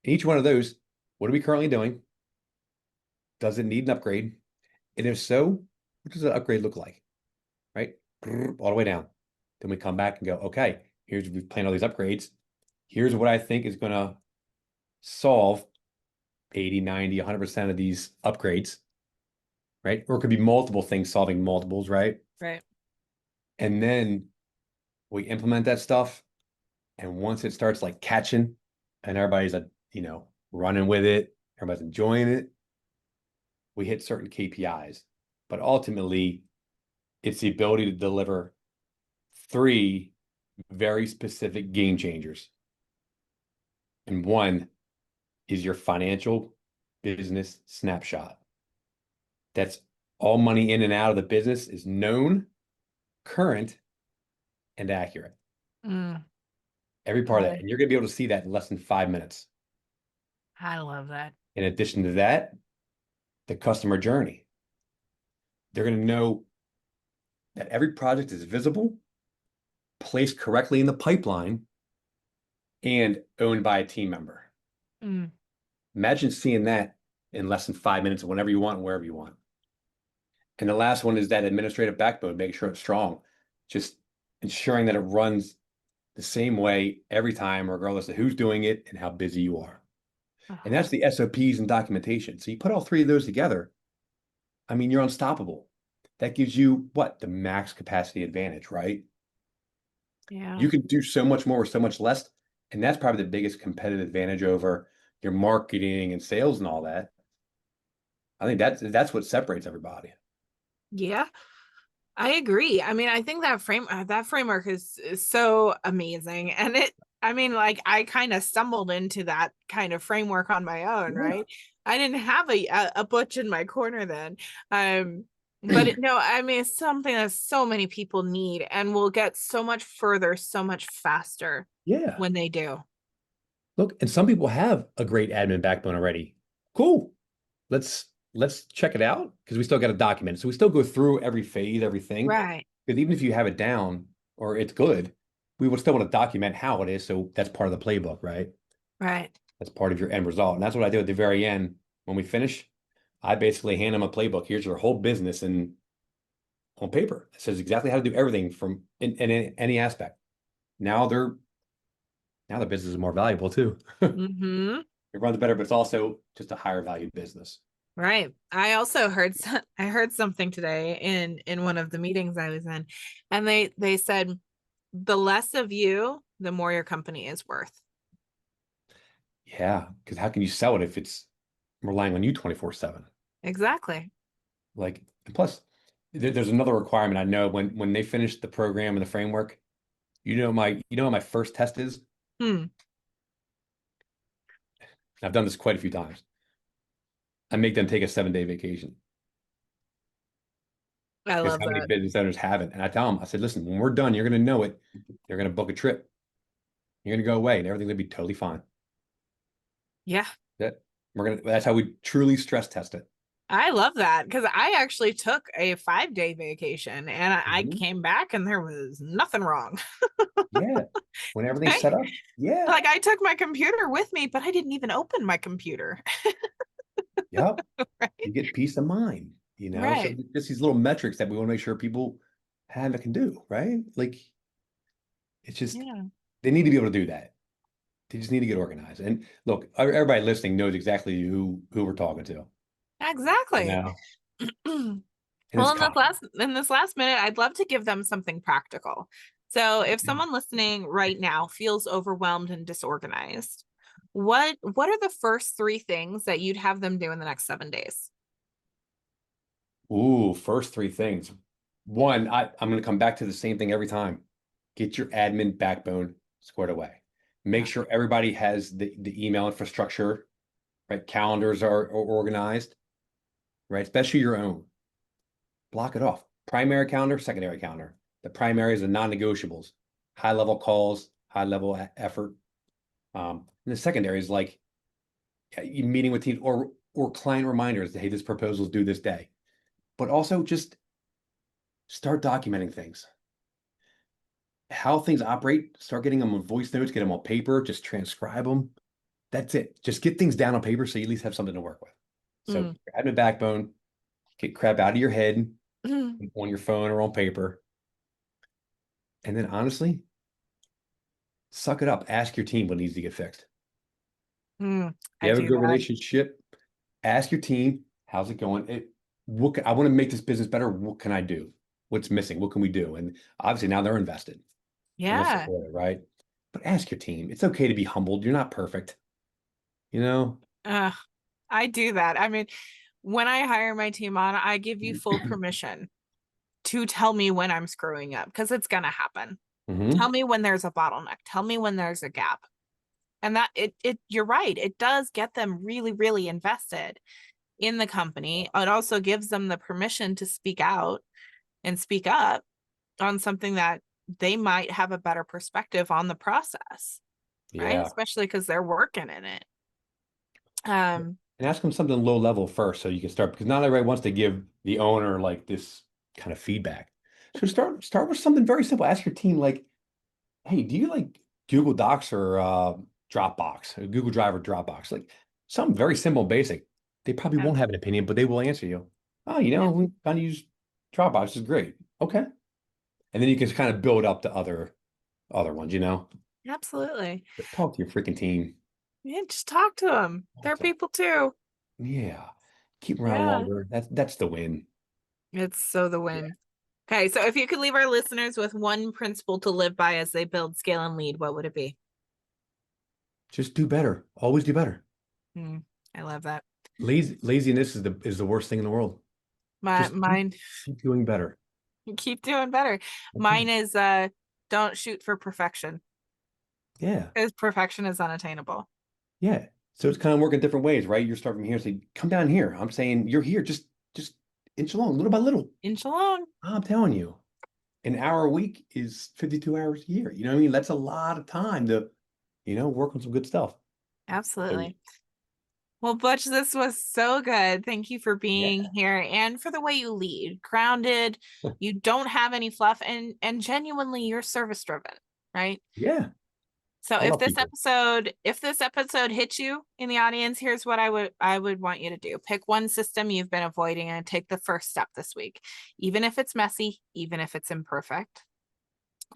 Each one of those, what are we currently doing? Does it need an upgrade? And if so, what does the upgrade look like? Right? All the way down. Then we come back and go, okay, we've planned all these upgrades. Here's what I think is going to solve 80, 90, 100% of these upgrades, right? Or it could be multiple things solving multiples, right? Right. And then we implement that stuff. And once it starts like catching and everybody's, running with it, everybody's enjoying it, we hit certain KPIs. But ultimately, it's the ability to deliver three very specific game changers. And one is your financial business snapshot. That's all money in and out of the business is known, current, and accurate. Mm, Every part of that. I, And you're going to be able to see that in less than 5 minutes. I love that. In addition to that, the customer journey. They're going to know that every project is visible, placed correctly in the pipeline, and owned by a team member. Mm, Imagine seeing that in less than 5 minutes, whenever you want, and wherever you want. And the last one is that administrative backbone, making sure it's strong, just ensuring that it runs the same way every time, regardless of who's doing it and how busy you are. And uh-huh. that's the SOPs and documentation. So you put all three of those together, I mean, you're unstoppable. That gives you what? The max capacity advantage, right? Yeah. You can do so much more with so much less. And that's probably the biggest competitive advantage over your marketing and sales and all that. I think that's what separates everybody. Yeah. I agree. I mean, I think that framework is so amazing. And I mean, like I kind of stumbled into that kind of framework on my own, Yeah. right? I didn't have a butch in my corner then. But no, I mean, it's something that so many people need and will get so much further, so much faster Yeah. when they do. Look, and some people have a great admin backbone already. Cool. Let's check it out because we still got to document it. So we still go through every phase, everything. Right. Because even if you have it down or it's good, we would still want to document how it is. So that's part of the playbook, right? Right. That's part of your end result. And that's what I do at the very end. When we finish, I basically hand them a playbook. Here's your whole business and on paper. It says exactly how to do everything from in any aspect. Now they're now the business is more valuable too. Mm-hmm. It runs better, but it's also just a higher value business. Right. I also heard I heard something today in one of the meetings I was in, and they said the less of you, the more your company is worth. Yeah, because how can you sell it if it's relying on you 24/7? Exactly. Like, and plus, there's another requirement I know when they finish the program and the framework, what my first test is? Hmm. I've done this quite a few times. I make them take a 7-day vacation I because love how many that. business owners haven't? And I tell them, I said, listen, when we're done, you're going to know it. You're going to book a trip. You're going to go away, and everything's going to be totally fine. Yeah. That's how we truly stress test it. I love that because I actually took a 5-day vacation and I Mhm. came back and there was nothing wrong. Yeah. When everything's Right? set up. Yeah. Like I took my computer with me, but I didn't even open my computer. Yep. Right. You get peace of mind, So Right. just these little metrics that we want to make sure people have and can do, right? Like it's just Yeah. they need to be able to do that. They just need to get organized. And look, everybody listening knows exactly who we're talking to. You Exactly. know, and it's Well, common. in this last minute, I'd love to give them something practical. So if someone listening right now feels overwhelmed and disorganized, what are the first three things that you'd have them do in the next 7 days? Ooh, first three things. One, I'm going to come back to the same thing every time. Get your admin backbone squared away. Make Yeah. sure everybody has the email infrastructure, right? Calendars are organized, right? Especially your own. Block it off. Primary calendar, secondary calendar. The primary is the non-negotiables, high level calls, high level effort. And the secondary is like you meeting with teams or client reminders that, hey, this proposal is due this day. But also just start documenting things. How things operate, start getting them on voice notes, get them on paper, just transcribe them. That's it. Just get things down on paper so you at least have something to work with. So Mm. admin backbone, get crap out of your head Mm. on your phone or on paper. And then honestly, suck it up. Ask your team what needs to get fixed. Mm. You I have a do good that. relationship, ask your team, how's it going? I want to make this business better. What can I do? What's missing? What can we do? And obviously now they're invested and they'll Yeah. support it, right? But ask your team. It's okay to be humbled. You're not perfect, you know? Uh, I do that. I mean, when I hire my team on, I give you full permission to tell me when I'm screwing up because it's gonna happen. Tell Hmm. me when there's a bottleneck. Tell me when there's a gap. And that it you're right. It does get them really, really invested in the company. It also gives them the permission to speak out and speak up on something that they might have a better perspective on the process, right? Yeah. Especially because they're working in it. Um, And ask them something low level first so you can start because not everybody wants to give the owner like this kind of feedback. So start with something very simple. Ask your team like, hey, do you like Google Docs or Dropbox, or Google Drive or Dropbox? Like something very simple, and basic. They probably yeah, won't have an opinion, but they will answer you. Oh, yeah, we kind of use Dropbox. This is great. Okay. And then you can kind of build up the other ones. absolutely. But talk to your freaking team. Yeah, just talk to them. They're Talk. people too. Yeah. Keep 'em around Yeah, longer. That's the win. it's so the Yeah. win. Okay, so if you could leave our listeners with one principle to live by as they build, scale, and lead, what would it be? Just do better. Always do better. Hmm, I love that. Laziness is the worst thing in the world. My Just keep, mine, keep doing better. keep doing better. That's Mine it. is don't shoot for perfection Yeah. because perfection is unattainable. Yeah. So it's kind of working different ways, right? You're starting from here and say, come down here. I'm saying you're here, just inch along, little by little. Inch along. I'm telling you, an hour a week is 52 hours a year. You know what I mean? That's a lot of time to, work on some good stuff. So Absolutely. Well, Butch, this was so good. Thank you for being yeah. here and for the way you lead. Grounded, you don't have any fluff and genuinely you're service driven, right? Yeah. So I love people. if this episode hits you in the audience, here's what I would want you to do. Pick one system you've been avoiding and take the first step this week. Even if it's messy, even if it's imperfect,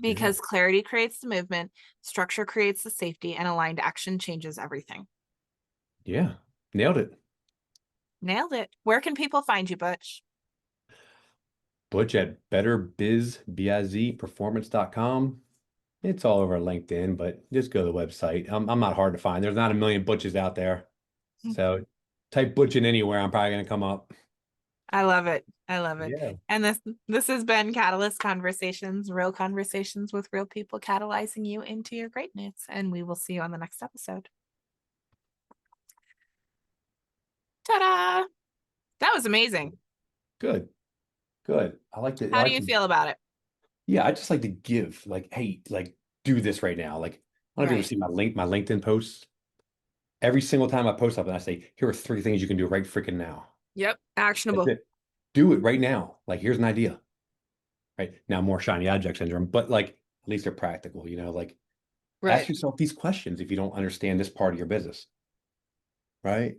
Yeah. because clarity creates the movement, structure creates the safety, and aligned action changes everything. Yeah. Nailed it. Nailed it. Where can people find you, Butch? Butch at betterbizperformance.com. It's all over LinkedIn, but just go to the website. I'm not hard to find. There's not a million Butches out there. So type Butch in anywhere, I'm probably going to come up. I love it. I love it. Yeah. And this has been Catalyst Conversations, real conversations with real people catalyzing you into your greatness. And we will see you on the next episode. Ta-da! That was amazing. Good. Good. I like to, I How do like you to, feel about it? yeah, I just like to give, like, hey, like, do this right now. Like, I don't know if you ever Right. see my LinkedIn posts. Every single time I post something, I say, here are three things you can do right freaking now. Yep. That's Actionable. it. Do it right now. Like, here's an idea. Right now, more shiny object syndrome, but like, at least they're practical, like, ask Right. yourself these questions if you don't understand this part of your business, right?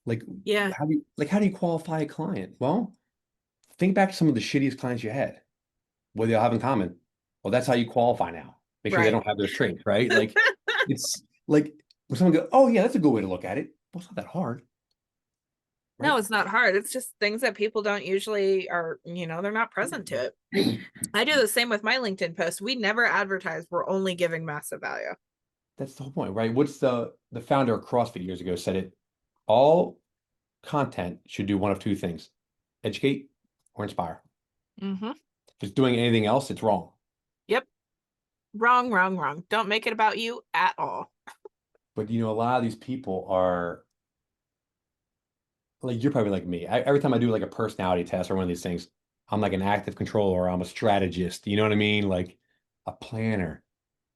Like, Yeah. how do you qualify a client? Well, think back to some of the shittiest clients you had. What do they all have in common? Well, that's how you qualify now. Make sure they Right. don't have those traits, right? Like, it's like when someone go, oh yeah, that's a good way to look at it. Well, it's not that hard. No, right? it's not hard. It's just things that people don't usually are, they're not present to it. I do the same with my LinkedIn posts. We never advertise. We're only giving massive value. That's the whole point, right? What's the founder of CrossFit years ago said it, all content should do one of two things: educate or inspire. Mm-hmm. If it's doing anything else, it's wrong. Yep. Wrong, wrong, wrong. Don't make it about you at all. But a lot of these people are like, you're probably like me. Every time I do like a personality test or one of these things, I'm like an active controller, I'm a strategist, you know what I mean? Like a planner.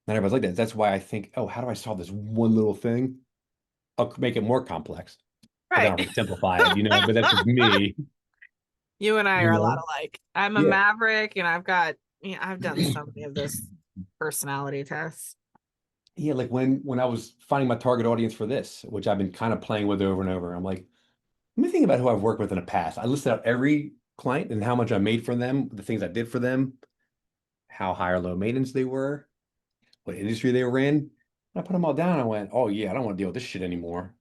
Not everybody's like that. That's why I think, oh, how do I solve this one little thing? I'll make it more complex, but then Right. I'll simplify it, but that's just me, You and I you are a lot know? alike. I'm a Yeah. maverick and I've done so many of those personality tests. Yeah, like when I was finding my target audience for this, which I've been kind of playing with over and over, I'm like, let me think about who I've worked with in the past. I listed out every client and how much I made for them, the things I did for them, how high or low maintenance they were, what industry they were in. I put them all down. I went, oh yeah, I don't want to deal with this shit anymore.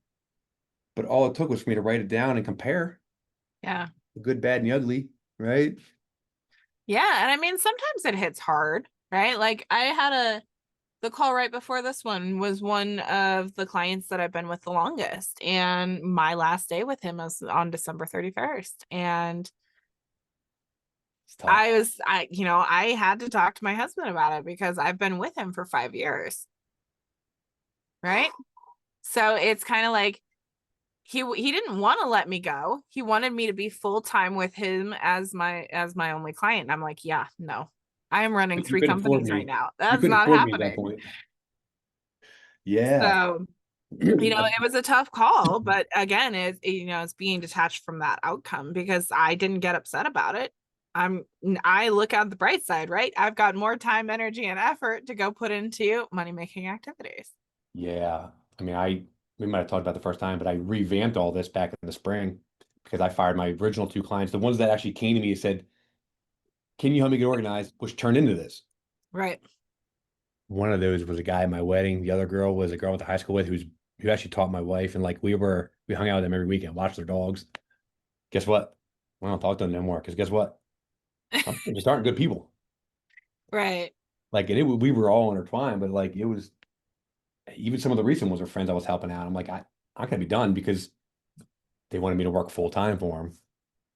But all it took was for me to write it down and compare Yeah. the good, bad, and the ugly, right? Yeah. And I mean, sometimes it hits hard, right? Like I had the call right before this one was one of the clients that I've been with the longest. And my last day with him was on December 31st. And It's tough. I had to talk to my husband about it because I've been with him for 5 years. Right. So it's kind of like he didn't want to let me go. He wanted me to be full time with him as my only client. And I'm like, yeah, no. I am running But you three couldn't afford companies right me. now. You That's couldn't not afford me at that happening. point. Yeah. So, it was a tough call, but again, it's being detached from that outcome because I didn't get upset about it. I look at the bright side, right? I've got more time, energy, and effort to go put into money making activities. Yeah. I mean, we might have talked about the first time, but I revamped all this back in the spring because I fired my original two clients, the ones that actually came to me and said, can you help me get organized? Which turned into this. Right. One of those was a guy at my wedding. The other girl was a girl I went to high school with who actually taught my wife. And like we hung out with them every weekend, watched their dogs. Guess what? We don't talk to them no more because guess what? They just aren't good people. Right. Like, and we were all intertwined, but like it was even some of the recent ones were friends I was helping out. I'm like, I gotta be done because they wanted me to work full time for them.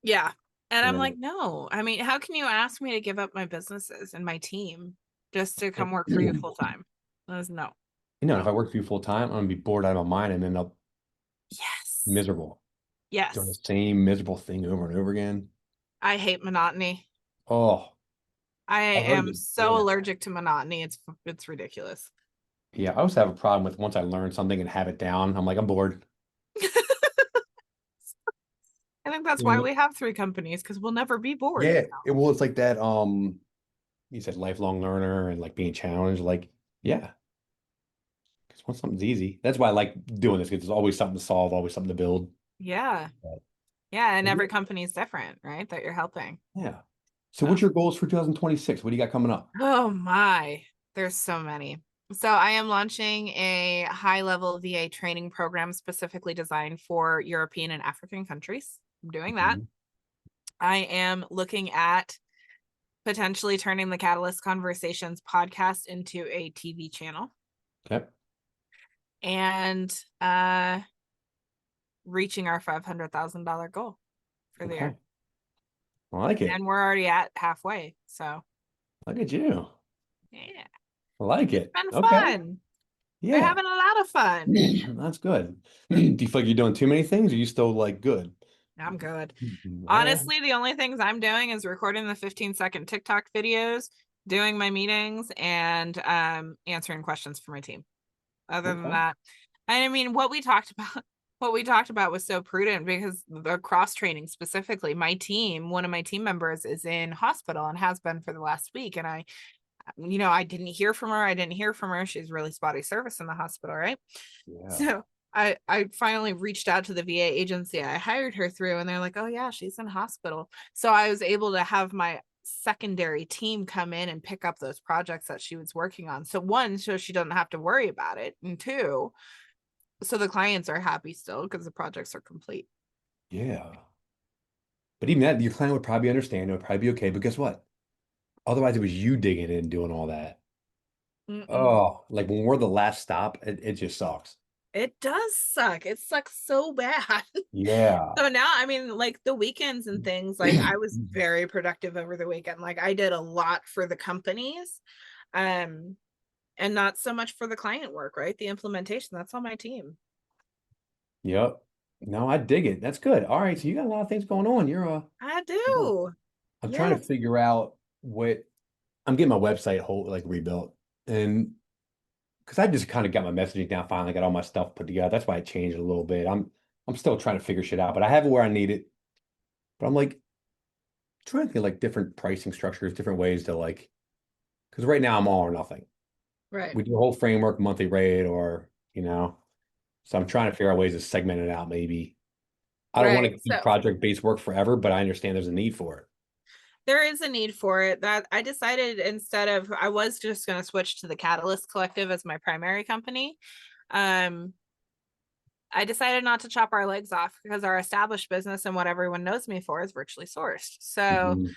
Yeah. And And I'm then, like, no, I mean, how can you ask me to give up my businesses and my team just to come work for you you full time? No, know, if no. I work for you full time, I'm gonna be bored out of my mind and end up Yes. miserable, doing the Yes. same miserable thing over and over again. I hate monotony. Oh, I I've heard am that. so Yeah. allergic to monotony. It's ridiculous. Yeah. I also have a problem with once I learn something and have it down, I'm like, I'm bored. I think that's You why know? we have three companies because we'll never be bored. Yeah. Well, it's like that. You said lifelong learner and like being challenged. Like, yeah. Because once something's easy, that's why I like doing this because there's always something to solve, always something to build. Yeah. But, Yeah. And but every company is different, right? That you're helping. yeah. So So, what's your goals for 2026? What do you got coming up? oh my, there's so many. So I am launching a high level VA training program specifically designed for European and African countries. I'm doing that. Mhm. I am looking at potentially turning the Catalyst Conversations podcast into a TV channel Okay. and reaching our $500,000 goal for the Okay. year. I like it. And we're already at halfway. So, Look at you. yeah, I like it's it. been Okay. fun. We're Yeah. having a lot of fun. That's good. Do you feel like you're doing too many things? Or are you still like good? I'm good. All right. Honestly, the only things I'm doing is recording the 15-second TikTok videos, doing my meetings, and answering questions for my team. Other than Okay. that, I mean, what we talked about was so prudent because the cross training specifically, one of my team members is in hospital and has been for the last week. And I didn't hear from her. I didn't hear from her. She's really spotty service in the hospital, right? Yeah. So I finally reached out to the VA agency I hired her through, and they're like, oh yeah, she's in hospital. So I was able to have my secondary team come in and pick up those projects that she was working on. So one, so she doesn't have to worry about it. And two, so the clients are happy still because the projects are complete. Yeah. But even that, your client would probably understand. It would probably be okay. But guess what? Otherwise, it was you digging in and doing all that. Mm-mm. Oh, like when we're the last stop, it just sucks. It does suck. It sucks so bad. Yeah. So now, I mean, like the weekends and things, like I was very productive over the weekend. Like I did a lot for the companies, um, and not so much for the client work, right? The implementation, that's on my team. Yep. No, I dig it. That's good. All right. So you got a lot of things going on. I Yeah. do. I'm trying to Yes. figure out what I'm getting my website whole like rebuilt. And because I just kind of got my messaging down, finally got all my stuff put together. That's why I changed it a little bit. I'm still trying to figure shit out, but I have it where I need it. But I'm like trying to think like different pricing structures, different ways to like because right now I'm all or nothing. Right. We do a whole framework, monthly rate, or so I'm trying to figure out ways to segment it out maybe. I don't want Right. to do So project-based work forever, but I understand there's a need for it. there is a need for it. That I decided instead of I was just going to switch to the Catalyst Collective as my primary company. Um, I decided not to chop our legs off because our established business and what everyone knows me for is virtually sourced. So Mhm.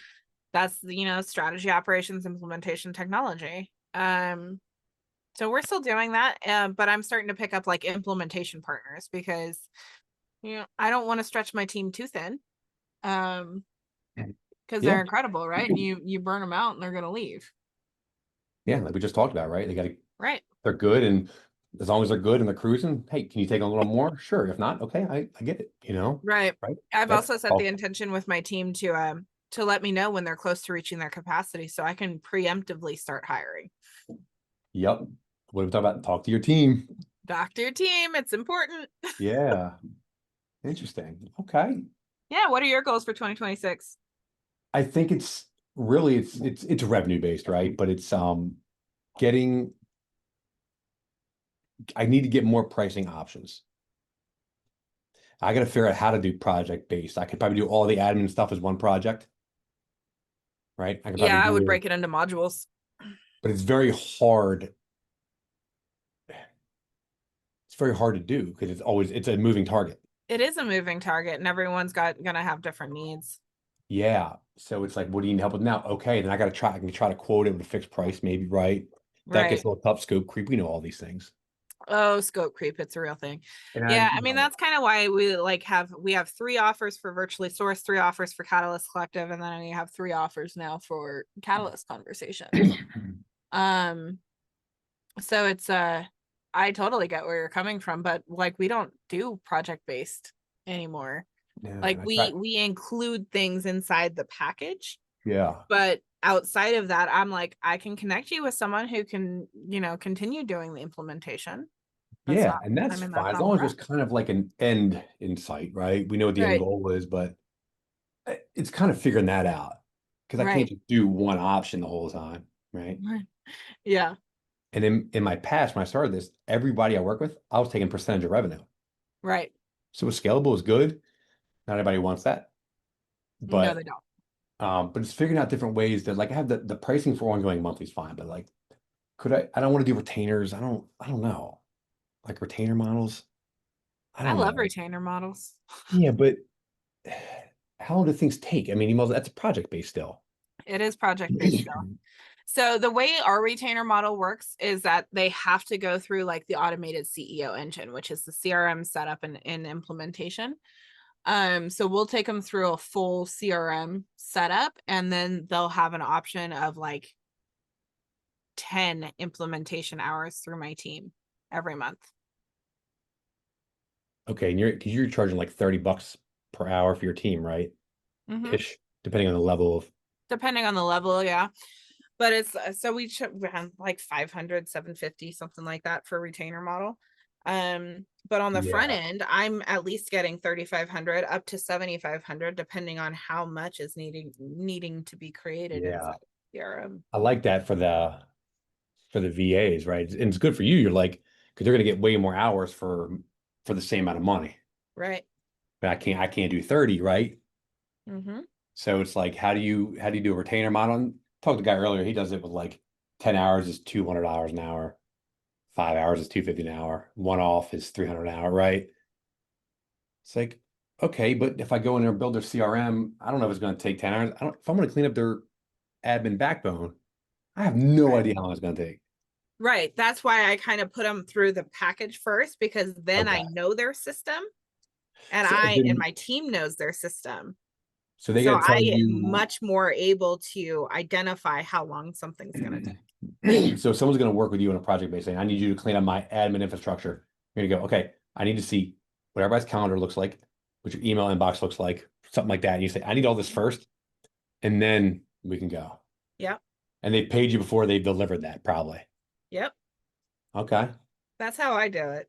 that's strategy, operations, implementation, technology. So we're still doing that, but I'm starting to pick up like implementation partners because I don't want to stretch my team too thin. Um, because they're Yeah. incredible, right? And you burn them out and they're gonna leave. Yeah, like we just talked about, right? Right. They're good, and as long as they're good and they're cruising, hey, can you take a little more? Sure. If not, okay, I get it, Right. right? I've That's also set the all. intention with my team to let me know when they're close to reaching their capacity so I can preemptively start hiring. Yep. What are we talking about? Talk to your team. Doctor team, it's important. Yeah. Interesting. Okay. Yeah, what are your goals for 2026? I think it's really it's revenue based, right? But it's getting I need to get more pricing options. I got to figure out how to do project based. I could probably do all the admin stuff as one project, right? I could Yeah, probably I would do it, break it into modules. but it's very hard. It's very hard to do because it's a moving target. It is a moving target and everyone's gonna have different needs. Yeah. So it's like, what do you need help with now? Okay, then I can try to quote it with a fixed price, maybe, right? That gets Right. a little tough, scope creep. We know all these things. Oh, scope creep, it's a real thing. And I, Yeah, I mean that's kind of why we have three offers for virtually sourced, three offers for Catalyst Collective, and then we have three offers now for Catalyst Conversations. Um, so it's I totally get where you're coming from, but like we don't do project based anymore. yeah, Like and I try, we include things inside the package, yeah. but outside of that, I'm like I can connect you with someone who can, continue doing the implementation. That's Yeah, not and I that's mean fine that's as not long the as there's route. kind of like an end in sight, right? We know what the end Right. goal is, but it's kind of figuring that out because I can't Right. just do one option the whole time, right? Yeah. And in my past, when I started this, everybody I work with, I was taking percentage of revenue. Right. So it's scalable, is good. Not everybody wants that, No, but they don't. it's figuring out different ways that like I have the pricing for ongoing monthly is fine, but like could I don't want to do retainers. I don't know. Like retainer models. I I don't love know. retainer models. Yeah, but how long do things take? I mean, emails, that's a project based still. It is project based still. So the way our retainer model works is that they have to go through like the automated CEO engine, which is the CRM setup and implementation. So we'll take them through a full CRM setup, and then they'll have an option of like 10 implementation hours through my team every month. Okay, and you're charging like $30 per hour for your team, right? Mm-hmm. Ish, depending on the level of. Depending on the level, yeah. But it's so we ran like 500, 750, something like that for retainer model. But on the front Yeah, end, I'm at least getting 3,500 up to 7,500, depending on how much is needing to be created yeah. inside CRM. I like that for the VAs, right? And it's good for you. You're like, because they're gonna get way more hours for the same amount of money. Right. But I can't do 30, right? Mm-hmm. So it's like, how do you do a retainer model? And talked to the guy earlier. He does it with like 10 hours is $200 an hour, 5 hours is 250 an hour, one off is 300 an hour, right? It's like okay, but if I go in there and build their CRM, I don't know if it's going to take 10 hours. I don't, if I'm going to clean up their admin backbone, I have no Right. idea how long it's going to take. Right. That's why I kind of put them through the package first, because then Okay. I know their system and So I and then, my team knows their system. so they So got to tell I am you, much more able to identify how long something's going to take. so someone's going to work with you on a project based saying, I need you to clean up my admin infrastructure. You're going to go, okay, I need to see what everybody's calendar looks like, what your email inbox looks like, something like that. And you say, I need all this first, and then we can go. Yep. And they paid you before they delivered that, probably. Yep. Okay. That's how I do it.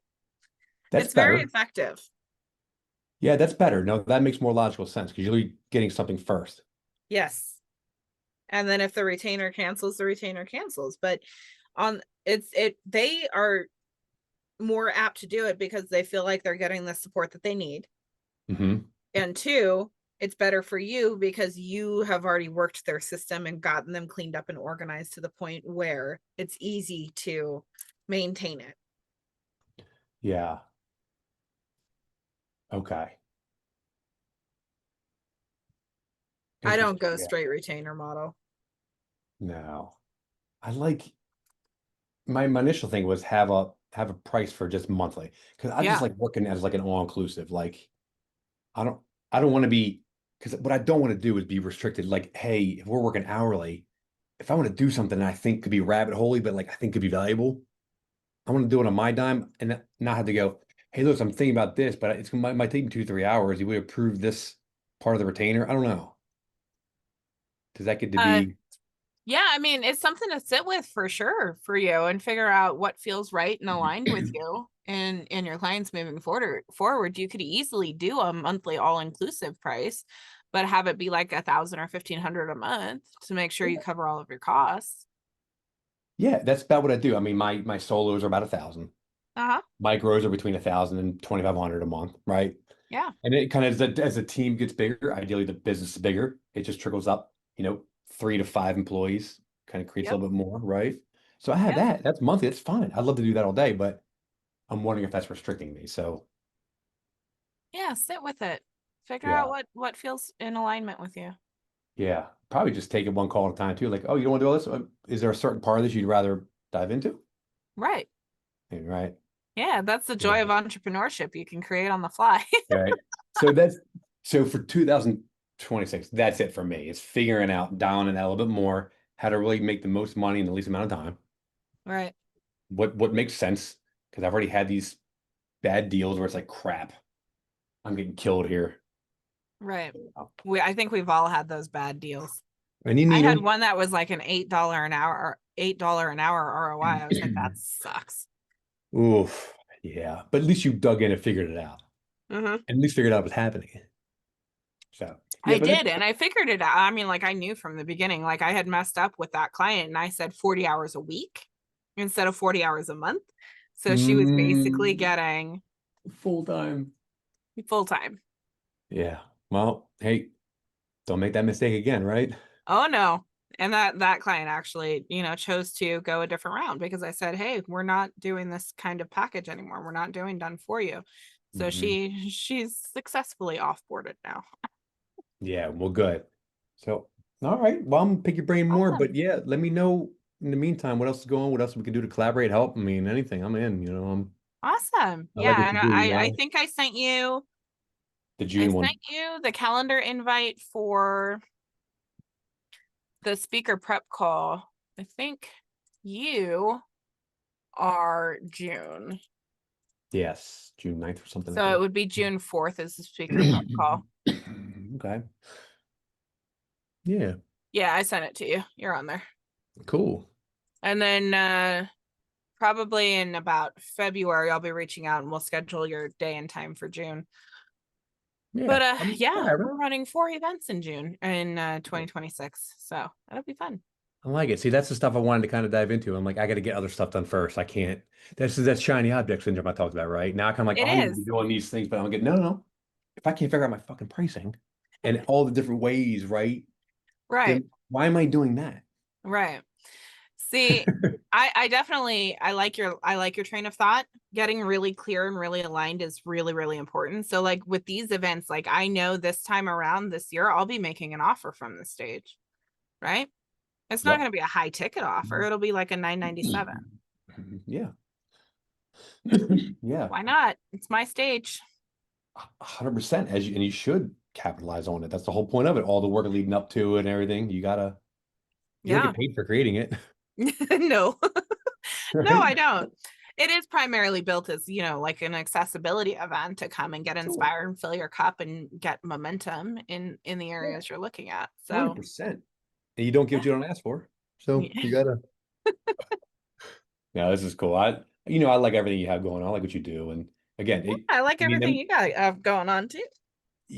That's It's very better. effective. Yeah, that's better. No, that makes more logical sense because you're getting something first. Yes. And then if the retainer cancels, the retainer cancels. But on they are more apt to do it because they feel like they're getting the support that they need. Hmm. And two, it's better for you because you have already worked their system and gotten them cleaned up and organized to the point where it's easy to maintain it. Yeah. Okay. I don't Interesting. go Yeah. straight retainer model. No. I like my initial thing was have a price for just monthly because I just Yeah. like working as like an all inclusive. Like I don't I don't want to be because what I don't want to do is be restricted. Like, hey, if we're working hourly, if I want to do something that I think could be rabbit holey, but like I think could be valuable, I want to do it on my dime and not have to go, hey, look, I'm thinking about this, but it's might take me 2, 3 hours. You would approve this part of the retainer. I don't know. Does that get to Uh, be yeah, I mean, it's something to sit with for sure for you and figure out what feels right and aligned with you and your clients moving forward. You could easily do a monthly all-inclusive price, but have it be like 1,000 or 1,500 a month to make sure you cover all of your costs. yeah, that's about what I do. I mean, my solos are about 1,000. Uh-huh. Micros are between 1,000 and 2,500 a month, right? Yeah. And it kind of as a team gets bigger, ideally the business is bigger. It just trickles up, 3 to 5 employees, kind of creates a Yep. little bit more, right? So I have Yep. that. That's monthly. That's fine. I'd love to do that all day, but I'm wondering if that's restricting me. So Yeah, sit with it. Figure out yeah, what feels in alignment with you. yeah. Probably just take it one call at a time too. Like, oh, you don't want to do all this? Is there a certain part of this you'd rather dive into? Right. Right. Yeah, that's the Yeah. joy of entrepreneurship. You can create on the fly. Right. So that's so for 2026, that's it for me. It's figuring out, dialing it out a little bit more, how to really make the most money in the least amount of time. Right. What makes sense? Because I've already had these bad deals where it's like crap, I'm getting killed here. Right. I think we've all had those bad deals. And you I need had them. one that was like an $8 an hour or $8 an hour ROI. I was like, that sucks. Oof. Yeah. But at least you dug in and figured it out. Hmm. And at least figured out what's happening. So yeah, I but did, and I figured it out. I mean, like I knew from the beginning, like I had messed up with that client and I said 40 hours a week instead of 40 hours a month. So she was basically mm, getting full time. full time. Yeah. Well, hey, don't make that mistake again, right? Oh no. And that client actually, chose to go a different route because I said, "Hey, we're not doing this kind of package anymore. We're not doing done for you." So Hmm. she's successfully offboarded now. Yeah, well, good. So, all right. Well, I'm gonna pick your brain more, but Awesome. yeah, let me know in the meantime what else is going on, what else we can do to collaborate, help. I mean, anything. I'm in, Awesome. I like Yeah, what and you do, I think the I June one. sent you the calendar invite for the speaker prep call. I think you are June. Yes, June 9th or something, I So it think. would be June 4th is the speaker prep call. Okay. Yeah, Yeah, I sent it to you. You're on there. cool. And then probably in about February, I'll be reaching out and we'll schedule your day and time for June. Yeah, But yeah, whatever. we're running 4 events in June in 2026. So that'll be fun. I like it. See, that's the stuff I wanted to kind of dive into. I'm like, I got to get other stuff done first. I can't. That's shiny object syndrome I talked about, right? Now I'm kind of like, It oh, I need to be is. doing these things, but I'm like, no, no, no. If I can't figure out my fucking pricing and all the different ways, right? Right. Then why am I doing that? Right. See, I definitely I like your train of thought. Getting really clear and really aligned is really, really important. So like with these events, like I know this time around this year, I'll be making an offer from the stage, right? It's not Yep. going to be a high ticket offer. It'll be like a 997. Yeah. Yeah. Why not? It's my stage. 100%. And you should capitalize on it. That's the whole point of it. All the work leading up to it and everything. You don't Yeah. get paid for creating it, No. No, right? I don't. It is primarily built as, like an accessibility event to come and get Sure. inspired and fill your cup and get momentum in the Yeah. areas you're looking at. So, 100%. And you don't get what you don't ask for. So yeah. you gotta. No, this is cool. I like everything you have going on. I like what you do. And again, I like I mean, everything you got going on too.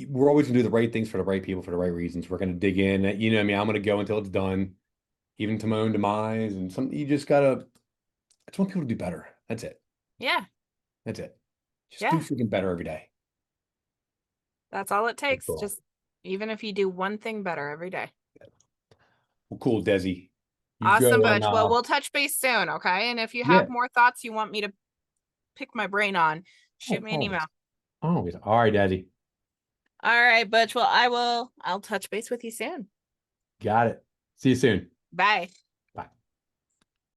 we're always gonna do the right things for the right people for the right reasons. We're gonna dig in. What I mean, I'm gonna go until it's done, even to my own demise. And some you just gotta. I just want people to do better. That's it. Yeah. That's it. Just do Yeah. freaking better every day. That's all it That's takes. all. Just even if you do one thing better every day. Well, cool, Desi. You Awesome, go on. Butch. Well, we'll touch base soon, okay? And if you have Yeah. more thoughts you want me to pick my brain on, shoot Oh, me an email. always, always. All right, Desi. All right, Butch. Well, I'll touch base with you soon. Got it. See you soon. Bye.